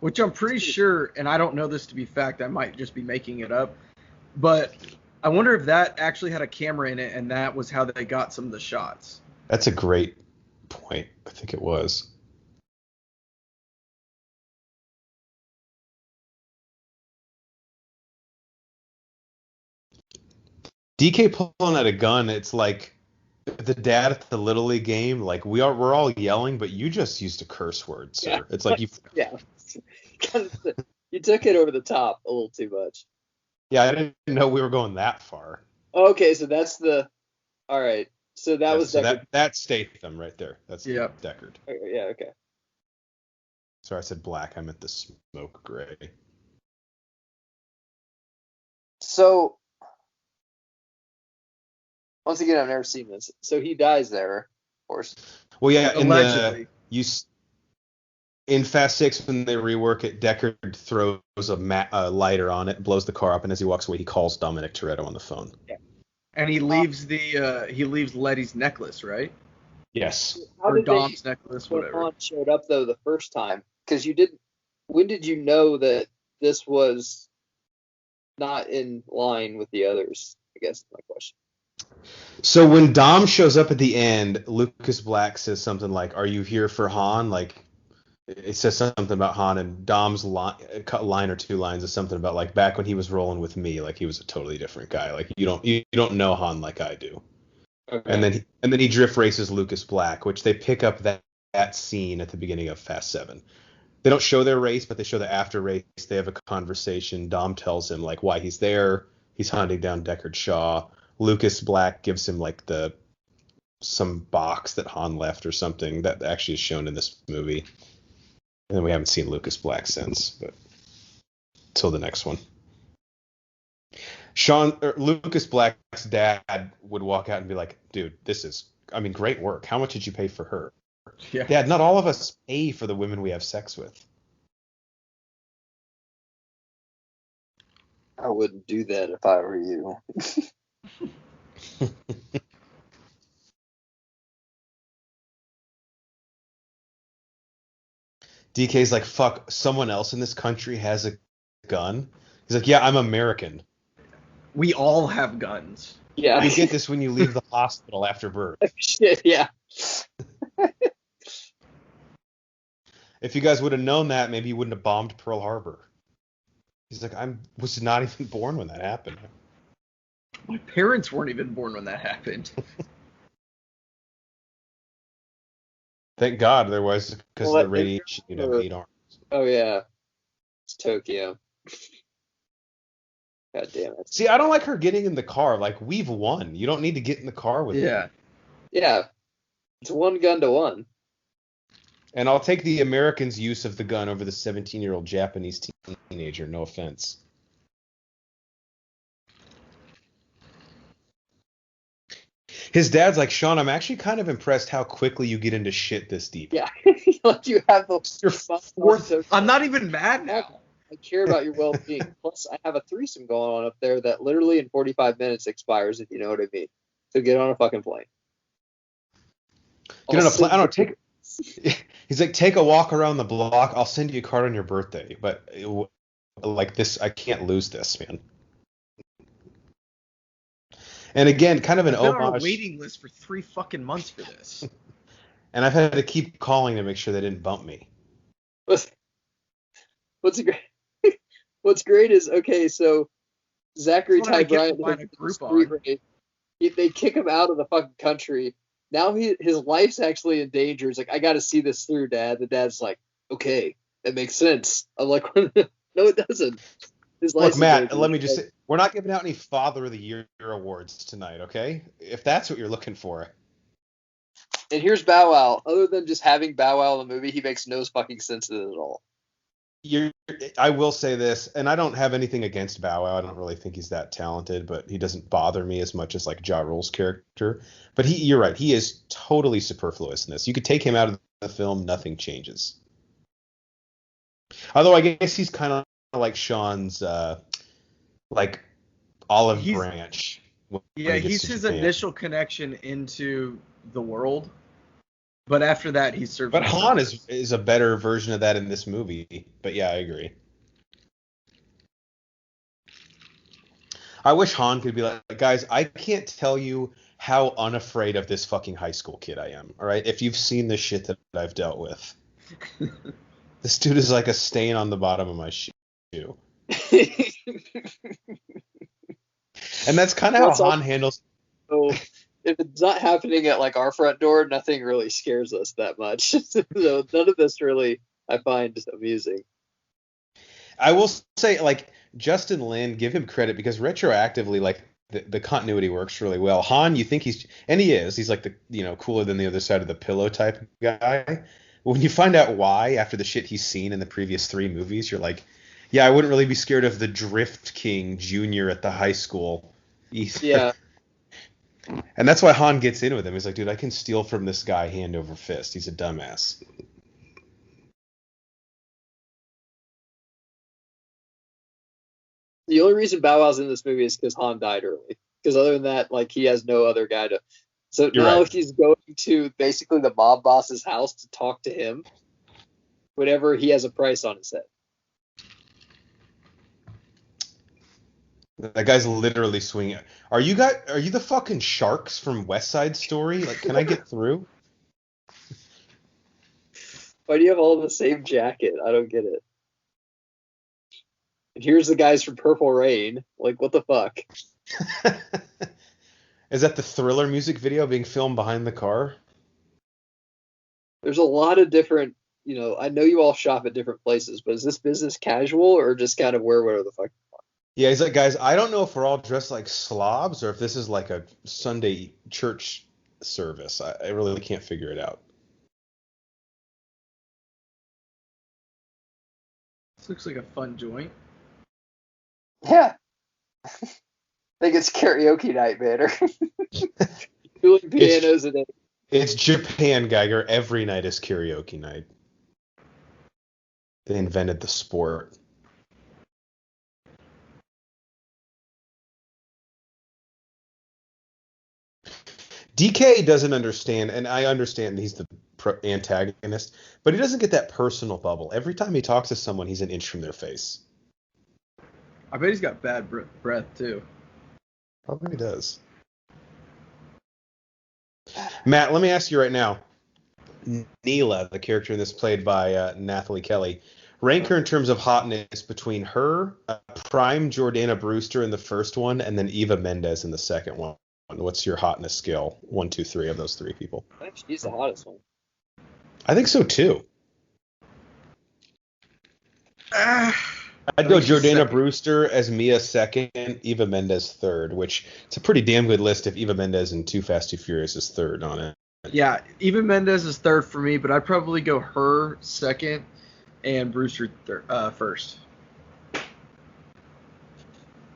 Which I'm pretty sure, and I don't know this to be fact, I might just be making it up, but I wonder if that actually had a camera in it and that was how they got some of the shots. That's a great point. I think it was. DK pulling out a gun, it's like the dad at the Little League game, we're all yelling, but you just used a curse word, sir. Yeah. It's like you. Yeah. You took it over the top a little too much. Yeah, I didn't know we were going that far. Okay, so that's the. All right, so that was so Deckard. That's Statham right there. That's Deckard. Yeah. Okay. Sorry, I said black. I meant the smoke gray. So. Once again, I've never seen this. So he dies there, of course. Well, yeah, allegedly. In Fast 6, when they rework it, Deckard throws a lighter on it, blows the car up, and as he walks away, he calls Dominic Toretto on the phone. Yeah. And he leaves leaves Letty's necklace, right? Yes. Or Dom's necklace, whatever. Han showed up though the first time, because you didn't. When did you know that this was not in line with the others? I guess is my question. So when Dom shows up at the end, Lucas Black says something like, "Are you here for Han?" It says something about Han, and Dom's line or two lines is something about back when he was rolling with me, he was a totally different guy. You don't know Han like I do. Okay. And then he drift races Lucas Black, which they pick up that scene at the beginning of Fast 7. They don't show their race, but they show the after race. They have a conversation. Dom tells him why he's there. He's hunting down Deckard Shaw. Lucas Black gives him some box that Han left or something that actually is shown in this movie. And then we haven't seen Lucas Black since, but until the next one. Lucas Black's dad would walk out and be like, "Dude, this is, great work. How much did you pay for her?" Yeah. Dad, not all of us pay for the women we have sex with. I wouldn't do that if I were you. DK's like, fuck, someone else in this country has a gun? He's like, yeah, I'm American. We all have guns. Yeah. You get this when you leave the hospital after birth. Shit, yeah. If you guys would have known that, maybe you wouldn't have bombed Pearl Harbor. He's like, I was not even born when that happened. My parents weren't even born when that happened. Thank God there was, because Well, of the radiation, you'd have 8 arms. Oh, yeah. It's Tokyo. God damn it. See, I don't like her getting in the car. Like, we've won. You don't need to get in the car with me. Yeah. It's 1 gun to 1. And I'll take the American's use of the gun over the 17-year-old Japanese teenager. No offense. His dad's like, Sean, I'm actually kind of impressed how quickly you get into shit this deep. Yeah. You have Your fourth. I'm not even mad now. I care about your well-being. Plus, I have a threesome going on up there that literally in 45 minutes expires, if you know what I mean. So get on a fucking plane. Get on a plane. I don't take. He's like, take a walk around the block. I'll send you a card on your birthday. But like this, I can't lose this, man. And again, kind of an I've been homage. on a waiting list for 3 fucking months for this. And I've had to keep calling to make sure they didn't bump me. What's great is, okay, so Zachary Ty Bryant, they kick him out of the fucking country. Now his life's actually in danger. He's like, I got to see this through, Dad. The dad's like, okay, that makes sense. I'm like, no, it doesn't. Look, Matt, let me just say, we're not giving out any Father of the Year awards tonight, okay? If that's what you're looking for. And here's Bow Wow. Other than just having Bow Wow in the movie, he makes no fucking sense in it at all. I will say this, and I don't have anything against Bow Wow. I don't really think he's that talented, but he doesn't bother me as much as like Ja Rule's character. But you're right, he is totally superfluous in this. You could take him out of the film, nothing changes. Although I guess he's kind of like Sean's like olive branch. Yeah, he's his initial connection into the world. But after that, he serves. But Han is a better version of that in this movie. But yeah, I agree. I wish Han could be like, guys, I can't tell you how unafraid of this fucking high school kid I am. All right, if you've seen the shit that I've dealt with, this dude is like a stain on the bottom of my shoe. And that's kind of how Han handles. So if it's not happening at like our front door, nothing really scares us that much. So none of this really I find amusing. I will say, like, Justin Lin, give him credit because retroactively, like, the continuity works really well. Han, you think he's like the cooler than the other side of the pillow type guy. When you find out why after the shit he's seen in the previous 3 movies, you're like, yeah, I wouldn't really be scared of the Drift King Jr. at the high school either. Yeah. And that's why Han gets in with him. He's like, dude, I can steal from this guy hand over fist. He's a dumbass. The only reason Bow Wow's in this movie is because Han died early. Because other than that, like, he has no other guy to. So You're now right. He's going to basically the mob boss's house to talk to him whenever he has a price on his head. That guy's literally swinging. Are you the fucking sharks from West Side Story? Like, can I get through? Why do you have all the same jacket? I don't get it. And here's the guys from Purple Rain. Like, what the fuck? Is that the Thriller music video being filmed behind the car? There's a lot of different, I know you all shop at different places, but is this business casual or just kind of whatever the fuck? Yeah, he's like, guys, I don't know if we're all dressed like slobs or if this is like a Sunday church service. I really can't figure it out. This looks like a fun joint. Yeah. I think it's karaoke night, man. Dueling pianos and It's Japan, Geiger. Every night is karaoke night. They invented the sport. DK doesn't understand, and I understand he's the antagonist, but he doesn't get that personal bubble. Every time he talks to someone, he's an inch from their face. I bet he's got bad breath, too. Probably does. Matt, let me ask you right now. Neela, the character in this played by Nathalie Kelly, rank her in terms of hotness between her, prime Jordana Brewster in the first one, and then Eva Mendes in the second one. What's your hotness scale? 1, 2, 3 of those three people. I think she's the hottest one. I think so too. I'd go Jordana Brewster as Mia second, Eva Mendes third, which it's a pretty damn good list if Eva Mendes in Too Fast, Too Furious is third on it. Yeah, Eva Mendes is third for me, but I'd probably go her second and Brewster first.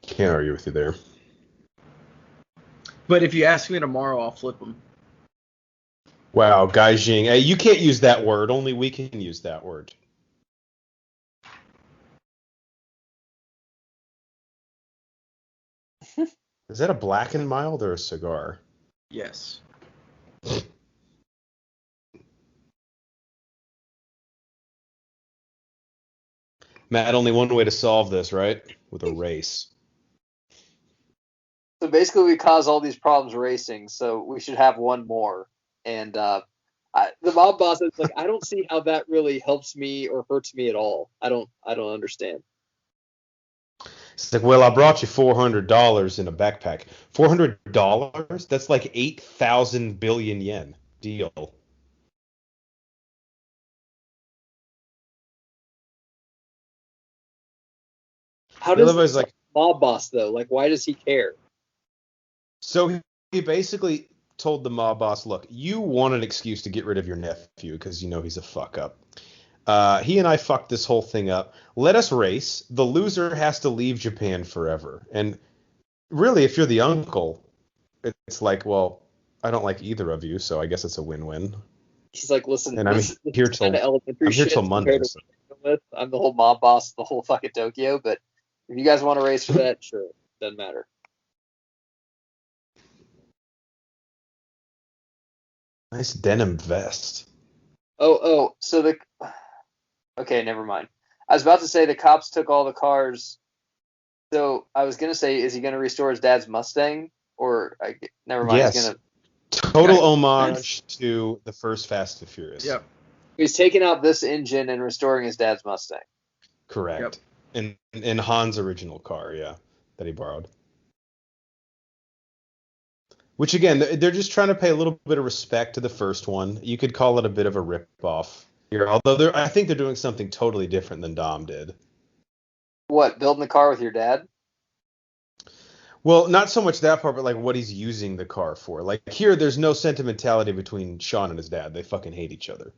Can't argue with you there. But if you ask me tomorrow, I'll flip them. Wow, Gaijen. Hey, you can't use that word. Only we can use that word. Is that a Black and Mild or a cigar? Yes. Matt, only one way to solve this, right? With a race. So basically, we cause all these problems racing, so we should have one more. And the mob boss is like, I don't see how that really helps me or hurts me at all. I don't understand. It's like, well, I brought you $400 in a backpack. $400? That's like 8,000 billion yen. Deal. How does like mob boss though? Like, why does he care? So he basically told the mob boss, look, you want an excuse to get rid of your nephew because you know he's a fuck up. He and I fucked this whole thing up. Let us race. The loser has to leave Japan forever. And really, if you're the uncle, it's like, well, I don't like either of you, so I guess it's a win-win. He's like, listen, and I'm here till Monday. So. I'm the whole mob boss, the whole fucking Tokyo, but if you guys want to race for that, sure, doesn't matter. Nice denim vest. So okay, never mind. I was about to say the cops took all the cars. So I was gonna say, is he gonna restore his dad's Mustang, or never mind? Yes. He's gonna total homage to the first Fast and Furious. Yep. He's taking out this engine and restoring his dad's Mustang. Correct. Yep. In Han's original car, that he borrowed. Which, again, they're just trying to pay a little bit of respect to the first one. You could call it a bit of a rip-off here, although I think they're doing something totally different than Dom did. What, building the car with your dad? Well, not so much that part, but like what he's using the car for. Like here, there's no sentimentality between Sean and his dad. They fucking hate each other.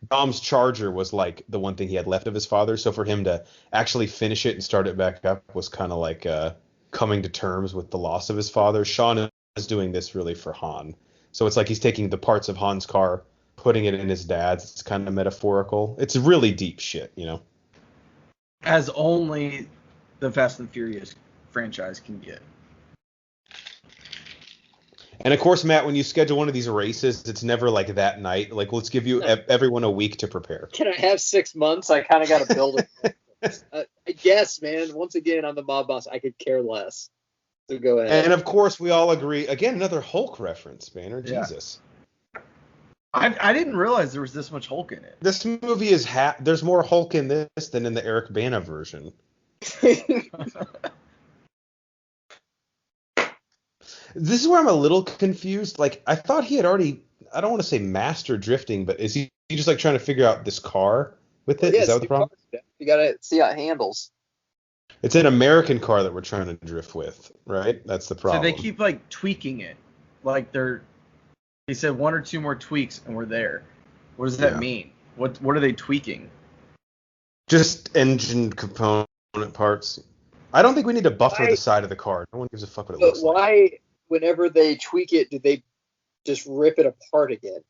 Dom's Charger was like the one thing he had left of his father, so for him to actually finish it and start it back up was kind of like coming to terms with the loss of his father. Sean is doing this really for Han. So it's like he's taking the parts of Han's car, putting it in his dad's. It's kind of metaphorical. It's really deep shit, you know? As only the Fast and Furious franchise can get. And of course, Matt, when you schedule one of these races, it's never like that night. Like, let's give you everyone a week to prepare. Can I have 6 months? I kind of got to build it. I guess, man. Once again, I'm the mob boss. I could care less. So go ahead. And of course, we all agree. Again, another Hulk reference, Banner. Yeah. Jesus. I didn't realize there was this much Hulk in it. This movie is there's more Hulk in this than in the Eric Bana version. This is where I'm a little confused. Like, I thought he had already, I don't want to say master drifting, but is he just like trying to figure out this car with it? Is that what the problem? You got to see how it handles. It's an American car that we're trying to drift with, right? That's the problem. So they keep like tweaking it. Like they said 1 or 2 more tweaks and we're there. What does that mean? What are they tweaking? Just engine component parts. I don't think we need to buffer the side of the car. No one gives a fuck what it looks like. But why, whenever they tweak it, do they just rip it apart again?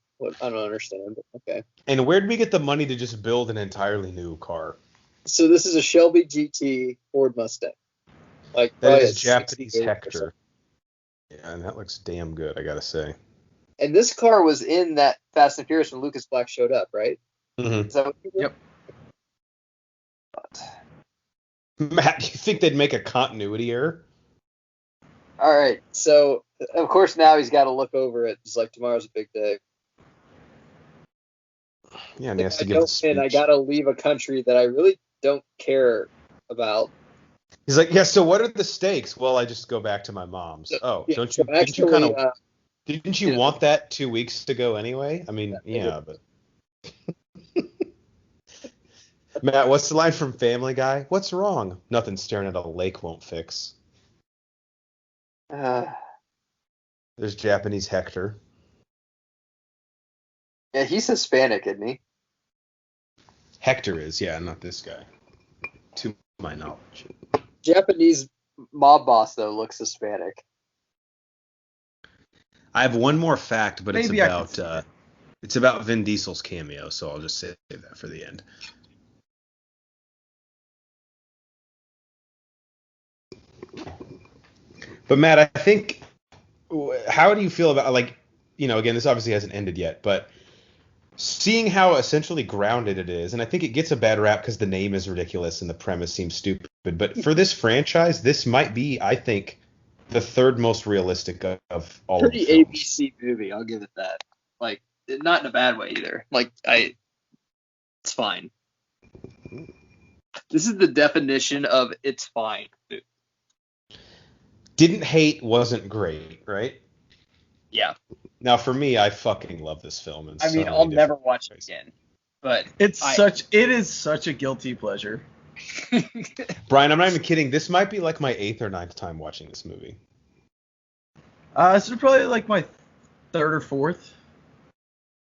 I don't understand, but okay. And where did we get the money to just build an entirely new car? So this is a Shelby GT Ford Mustang. Like that is Japanese Hector. Yeah, and that looks damn good, I gotta say. And this car was in that Fast and Furious when Lucas Black showed up, right? Mm-hmm. Is that what you did? Yep. Matt, do you think they'd make a continuity error? All right. So, of course, now he's got to look over it. It's like tomorrow's a big day. Yeah, and he has If to I give the don't win, I speech. got to leave a country that I really don't care about. He's like, yeah. So what are the stakes? Well, I just go back to my mom's. Oh, Yeah. don't So you? Didn't you kind actually, of? Didn't you you know, want that 2 weeks ago anyway? I mean, yeah, but Matt, what's the line from Family Guy? What's wrong? Nothing staring at a lake won't fix. uh, There's Japanese Hector. yeah, he's Hispanic, isn't he? Hector is, yeah, not this guy. To my knowledge. Japanese mob boss though looks Hispanic. I have one more fact, but Maybe it's about Vin Diesel's cameo, so I'll just save that for the end. But Matt, I think, how do you feel about, like, again, this obviously hasn't ended yet, but seeing how essentially grounded it is, and I think it gets a bad rap because the name is ridiculous and the premise seems stupid, but for this franchise, this might be, I think, the third most realistic of all of the Pretty films. ABC movie, I'll give it that. Like, not in a bad way either. Like, it's fine. This is the definition of it's fine. Didn't hate, wasn't great, right? Yeah. Now, for me, I fucking love this film. I mean, I'll never watch it again. But it is such a guilty pleasure. Brian, I'm not even kidding. This might be like my 8th or 9th time watching this movie. This is probably like my 3rd or 4th.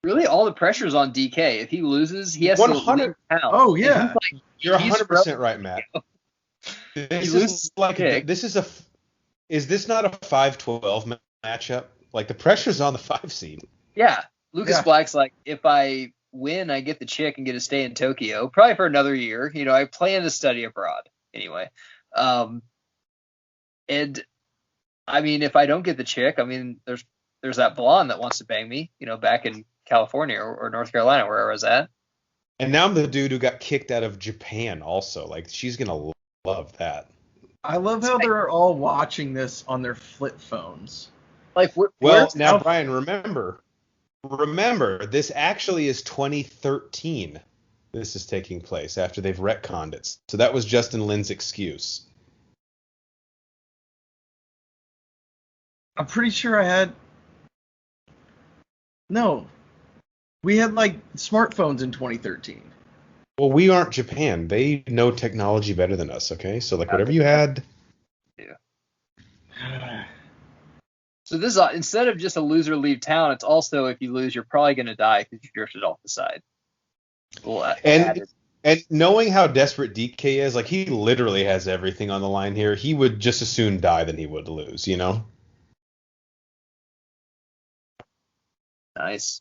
Really, all the pressure's on DK. If he loses, he has 100 to leave town. Oh yeah, you're 100% right, Matt. Is this not a 5-12 matchup? Like, the pressure's on the 5 seed. Yeah, Lucas Black's like, if I win, I get the chick and get to stay in Tokyo, probably for another year. I plan to study abroad anyway. And I mean, if I don't get the chick, I mean, there's that blonde that wants to bang me, back in California or North Carolina, where I was at. And now I'm the dude who got kicked out of Japan also. Like, she's going to love that. I love how they're all watching this on their flip phones. Like, now, Brian, remember, this actually is 2013. This is taking place after they've retconned it. So that was Justin Lin's excuse. I'm pretty sure No. We had, like, smartphones in 2013. Well, we aren't Japan. They know technology better than us, okay? So, like, whatever you had. Yeah. So this is, instead of just a loser leave town, it's also, if you lose, you're probably going to die because you drifted off the side. And knowing how desperate DK is, like, he literally has everything on the line here. He would just as soon die than he would lose, Nice.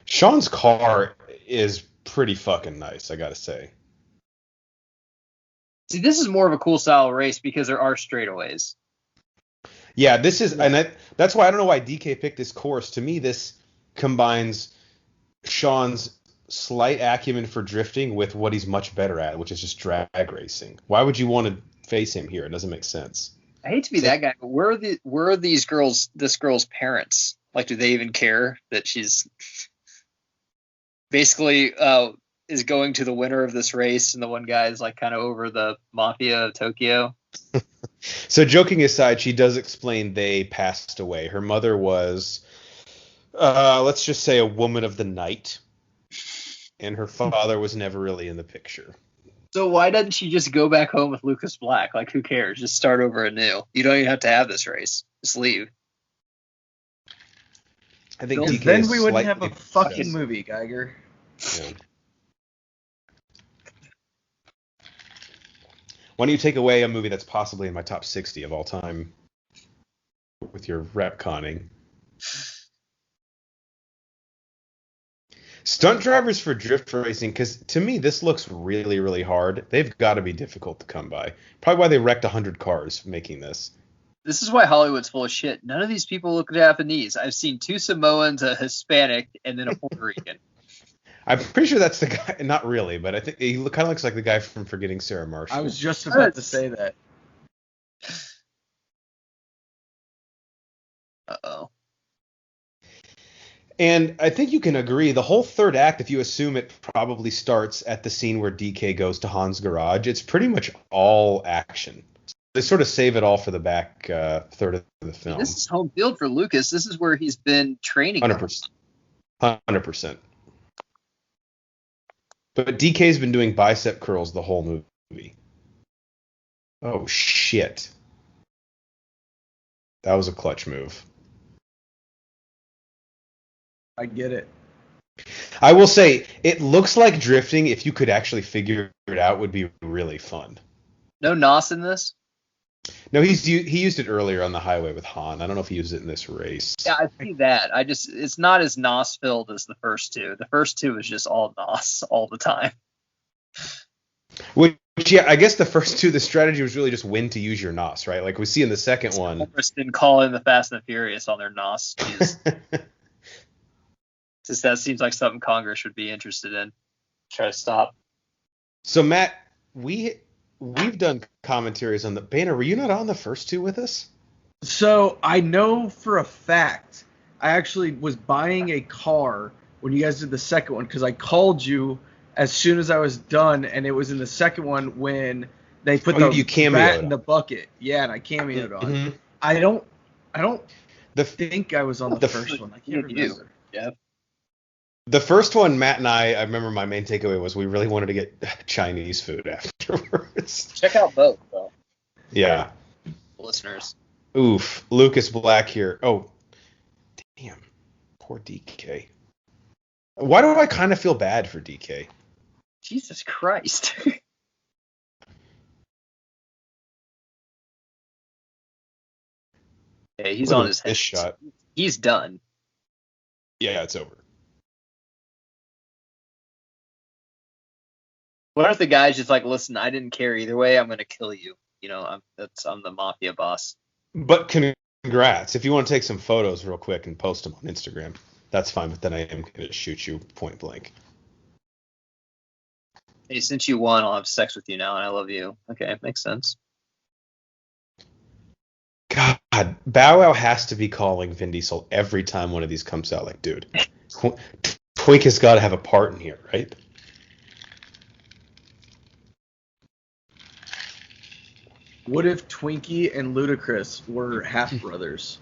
Sean's car is pretty fucking nice, I gotta say. See, this is more of a cool style race because there are straightaways. Yeah, this is, and that's why I don't know why DK picked this course. To me, this combines Sean's slight acumen for drifting with what he's much better at, which is just drag racing. Why would you want to face him here? It doesn't make sense. I hate to be that guy, but where are this girl's parents? Like, do they even care that she's basically is going to the winner of this race, and the one guy is like kind of over the mafia of Tokyo? So, joking aside, she does explain they passed away. Her mother was, let's just say, a woman of the night, and her father was never really in the picture. So why doesn't she just go back home with Lucas Black? Like, who cares? Just start over anew. You don't even have to have this race. Just leave. I think DK then we wouldn't have a fucking movie, Geiger. Yeah. Why don't you take away a movie that's possibly in my top 60 of all time with your retconning? Stunt drivers for drift racing, because to me this looks really, really hard. They've got to be difficult to come by. Probably why they wrecked 100 cars making this. This is why Hollywood's full of shit. None of these people look Japanese. I've seen 2 Samoans, a Hispanic, and then a Puerto Rican. I'm pretty sure that's the guy. Not really, but I think he kind of looks like the guy from Forgetting Sarah Marshall. I was just about to say that. Uh-oh. And I think you can agree, the whole third act, if you assume it probably starts at the scene where DK goes to Han's garage, it's pretty much all action. They sort of save it all for the back third of the film. This is home field for Lucas. This is where he's been training. 100%. 100%. But DK's been doing bicep curls the whole movie. Oh, shit. That was a clutch move. I get it. I will say, it looks like drifting, if you could actually figure it out, would be really fun. No NOS in this? No, he used it earlier on the highway with Han. I don't know if he used it in this race. Yeah, I see that. It's not as NOS filled as the first 2. The first 2 is just all NOS all the time. Which, yeah, I guess the first 2, the strategy was really just when to use your NOS, right? Like we see in the second one. Congress didn't call in the Fast and the Furious on their NOS. Just that seems like something Congress would be interested in. Try to stop. So Matt, we've done commentaries on the Banner. Were you not on the first 2 with us? So I know for a fact I actually was buying a car when you guys did the second one because I called you as soon as I was done, and it was in the second one when they put the rat in the bucket. Yeah, and I cameoed on. Mm-hmm. I don't think I was on the first one. I can't remember. Yeah. The first one, Matt and I remember my main takeaway was we really wanted to get Chinese food afterwards. Check out both, though. Yeah. Listeners. Oof. Lucas Black here. Oh, damn. Poor DK. Why do I kind of feel bad for DK? Jesus Christ. Yeah, he's on his head. This shot. He's done. Yeah, it's over. What if the guy's just like, listen, I didn't care either way. I'm going to kill you. You know, I'm the mafia boss. But congrats. If you want to take some photos real quick and post them on Instagram, that's fine. But then I am going to shoot you point blank. Hey, since you won, I'll have sex with you now, and I love you. Okay, makes sense. God, Bow Wow has to be calling Vin Diesel every time one of these comes out. Like, dude, Twink has got to have a part in here, right? What if Twinkie and Ludacris were half brothers?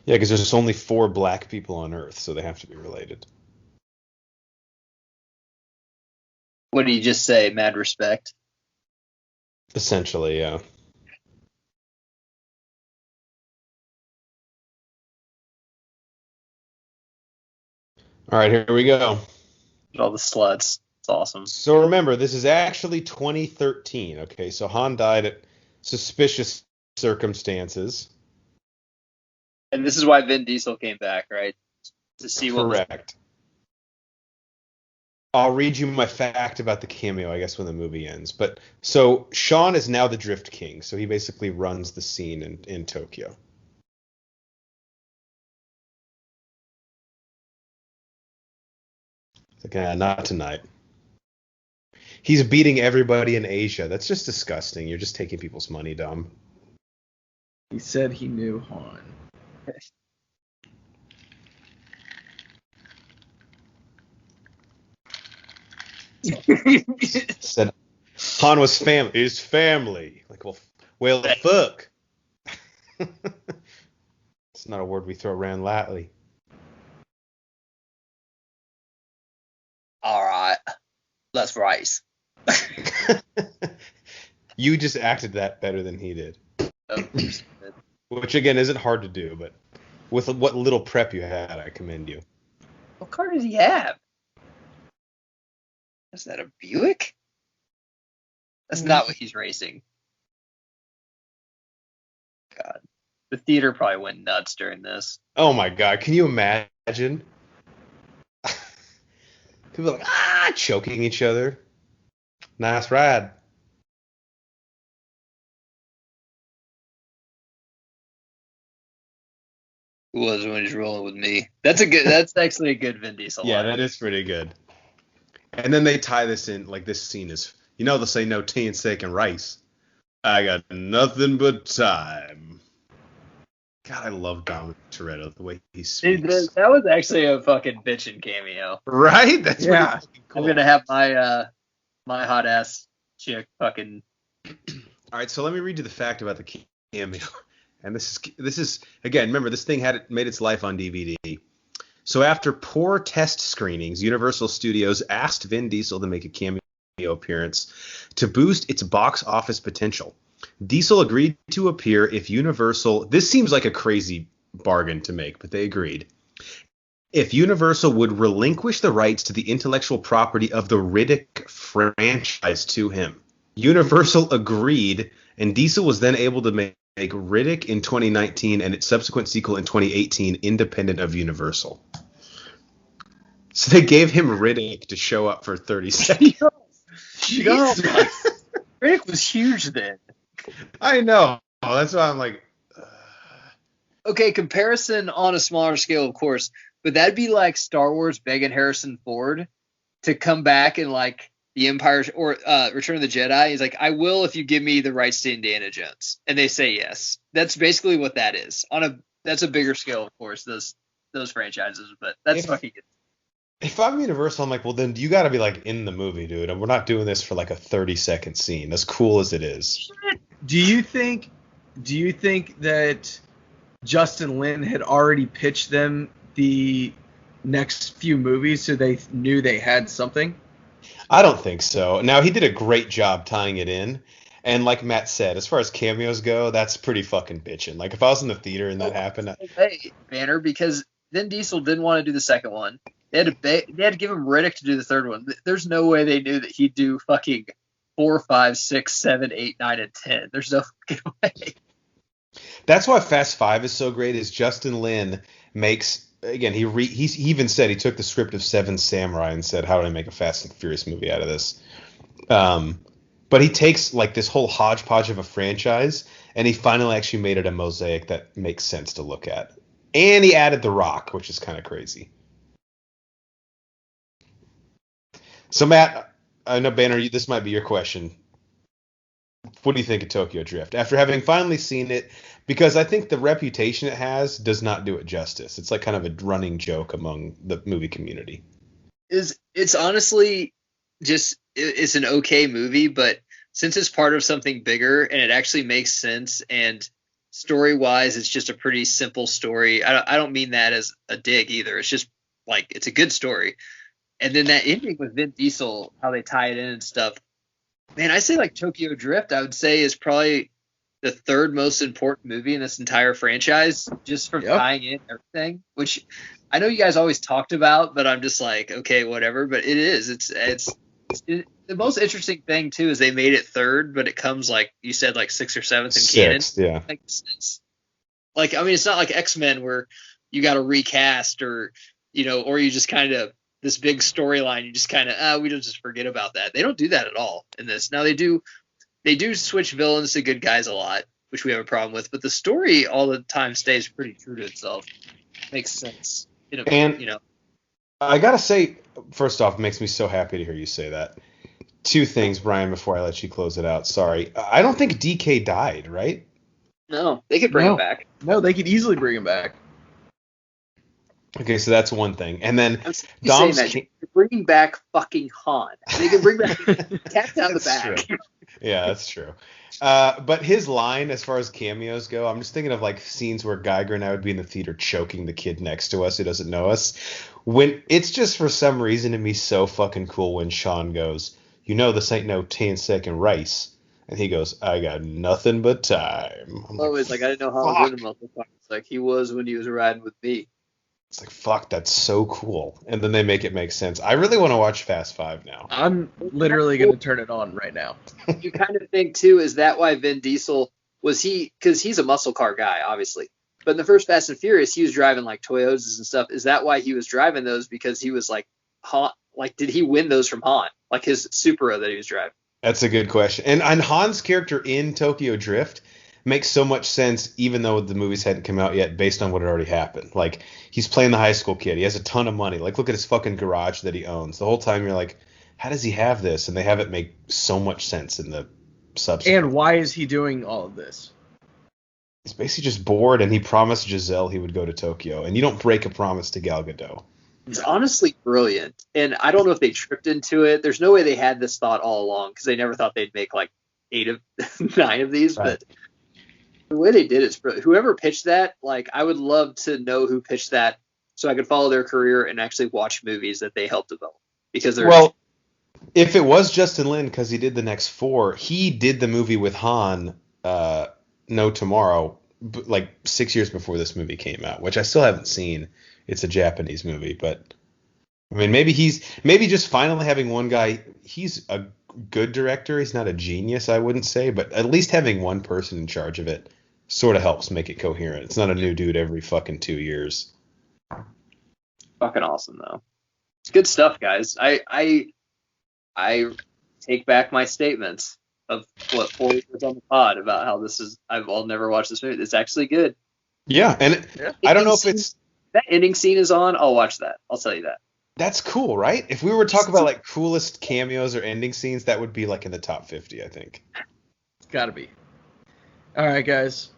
Yeah, because there's only 4 black people on Earth, so they have to be related. What do you just say? Mad respect? Essentially, yeah. All right, here we go. All the sluts. It's awesome. So remember, this is actually 2013, okay? So Han died at suspicious circumstances. And this is why Vin Diesel came back, right? To see what Correct. I'll read you my fact about the cameo, I guess, when the movie ends. But so Sean is now the Drift King, so he basically runs the scene in Tokyo. It's like, not tonight. He's beating everybody in Asia. That's just disgusting. You're just taking people's money, dumb. He said he knew Han. Said Han was family. His family. Like, well, fuck. It's not a word we throw around lightly. All right, let's race. You just acted that better than he did. Which, again, isn't hard to do, but with what little prep you had, I commend you. What car does he have? Is that a Buick? That's not what he's racing. God. The theater probably went nuts during this. Oh, my God. Can you imagine? People are like, choking each other. Nice ride. Who was when he's rolling with me? That's actually a good Vin Diesel line. Yeah, that is pretty good. And then they tie this in, like this scene is, they'll say no tea and steak and rice. I got nothing but time. God, I love Dominic Toretto, the way he speaks. Dude, that was actually a fucking bitchin' cameo. Right? That's pretty fucking cool. I'm gonna have my hot ass chick fucking. All right, so let me read you the fact about the cameo. And this is again, remember this thing made its life on DVD. So after poor test screenings, Universal Studios asked Vin Diesel to make a cameo appearance to boost its box office potential. Diesel agreed to appear if Universal. This seems like a crazy bargain to make, but they agreed. If Universal would relinquish the rights to the intellectual property of the Riddick franchise to him. Universal agreed, and Diesel was then able to make Riddick in 2019 and its subsequent sequel in 2018 independent of Universal. So they gave him Riddick to show up for 30 seconds. Jesus. Riddick was huge then. I know. That's why I'm like... Okay, comparison on a smaller scale, of course, but that'd be like Star Wars begging Harrison Ford to come back in like the Empire or Return of the Jedi. He's like, I will if you give me the rights to Indiana Jones, and they say yes. That's basically what that is. That's a bigger scale, of course. Those franchises, but that's fucking good. If I'm Universal, I'm like, well, then you got to be like in the movie, dude, and we're not doing this for like a 30-second scene, as cool as it is. Do you think that Justin Lin had already pitched them the next few movies so they knew they had something? I don't think so. Now, he did a great job tying it in. And like Matt said, as far as cameos go, that's pretty fucking bitchin'. Like, if I was in the theater and that happened... Hey, Banner, because Vin Diesel didn't want to do the second one. They had to give him Riddick to do the third one. There's no way they knew that he'd do fucking 4, 5, 6, 7, 8, 9, and 10. There's no fucking way. That's why Fast 5 is so great, is Justin Lin makes... Again, he even said he took the script of Seven Samurai and said, how do I make a Fast and Furious movie out of this? But he takes like this whole hodgepodge of a franchise, and he finally actually made it a mosaic that makes sense to look at. And he added The Rock, which is kind of crazy. So, Matt, I know, Banner, this might be your question. What do you think of Tokyo Drift? After having finally seen it, because I think the reputation it has does not do it justice. It's like kind of a running joke among the movie community. It's honestly just it's an okay movie, but since it's part of something bigger and it actually makes sense, and story-wise it's just a pretty simple story. I don't mean that as a dig either. It's just like it's a good story. And then that ending with Vin Diesel, how they tie it in and stuff. Man, I say like Tokyo Drift, I would say is probably the third most important movie in this entire franchise, just from tying in everything, which I know you guys always talked about, but I'm just like, okay, whatever. But it is. It's the most interesting thing too is they made it third, but it comes like you said, like 6th or 7th in canon. Yeah. Like, I mean, it's not like X-Men where you got to recast or you just kind of this big storyline. You just kind of we don't just forget about that. They don't do that at all in this. Now they do switch villains to good guys a lot, which we have a problem with. But the story all the time stays pretty true to itself. Makes sense. I gotta say, first off, it makes me so happy to hear you say that. Two things, Brian, before I let you close it out. Sorry. I don't think DK died, right? No, they could bring him back. No, they could easily bring him back. Okay, so that's one thing. And then Dom's bringing back fucking Han. They can bring back Cat down the back. True. Yeah, that's true. But his line, as far as cameos go, I'm just thinking of like scenes where Geiger and I would be in the theater choking the kid next to us who doesn't know us. When it's just for some reason to me so fucking cool when Sean goes, this ain't no 10-second race. And he goes, I got nothing but time. It's like I didn't know how good a muscle car. It's like he was when he was riding with me. It's like, fuck, that's so cool. And then they make it make sense. I really want to watch Fast 5 now. I'm literally going to turn it on right now. You kind of think, too, is that why Vin Diesel because he's a muscle car guy, obviously. But in the first Fast and Furious, he was driving like Toyotas and stuff. Is that why he was driving those? Because he was like, Han, like, did he win those from Han? Like his Supra that he was driving? That's a good question. And Han's character in Tokyo Drift makes so much sense, even though the movies hadn't come out yet, based on what had already happened. Like, he's playing the high school kid. He has a ton of money. Like, look at his fucking garage that he owns. The whole time you're like, how does he have this? And they have it make so much sense in the subsequent. And why is he doing all of this? He's basically just bored, and he promised Giselle he would go to Tokyo. And you don't break a promise to Gal Gadot. It's honestly brilliant. And I don't know if they tripped into it. There's no way they had this thought all along, because they never thought they'd make like 9 of these. Right. But the way they did it's brilliant. Whoever pitched that, like, I would love to know who pitched that so I could follow their career and actually watch movies that they helped develop. Because they're if it was Justin Lin, because he did the next 4, he did the movie with Han, No Tomorrow, like 6 years before this movie came out, which I still haven't seen. It's a Japanese movie, but I mean, maybe just finally having one guy. He's a good director. He's not a genius, I wouldn't say, but at least having one person in charge of it sort of helps make it coherent. It's not a new dude every fucking 2 years. Fucking awesome, though. It's good stuff, guys. I take back my statements of 4 years on the pod about how this is. I'll never watch this movie. It's actually good. Yeah, and I don't know if it's that ending scene is on. I'll watch that. I'll tell you that. That's cool, right? If we were talking about like coolest cameos or ending scenes, that would be like in the top 50, I think. It's got to be. All right, guys.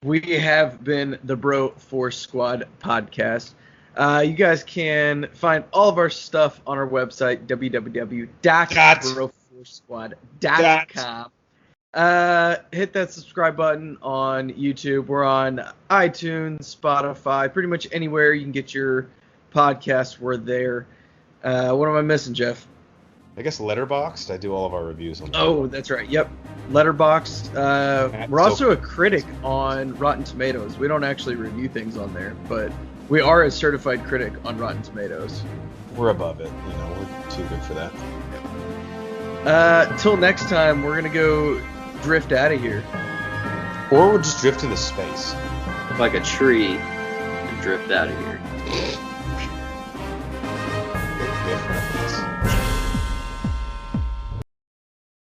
We have been the Bro Force Squad podcast. You guys can find all of our stuff on our website, www.broforcesquad.com. Hit that subscribe button on YouTube. We're on iTunes, Spotify, pretty much anywhere you can get your podcast. We're there. What am I missing, Jeff? I guess Letterboxd. I do all of our reviews on. Oh, that's right. Yep, Letterboxd. We're also a critic on Rotten Tomatoes. We don't actually review things on there, but we are a certified critic on Rotten Tomatoes. We're above it. We're too good for that. Till next time, we're gonna go drift out of here. Or we'll just drift into space. Like a tree and drift out of here.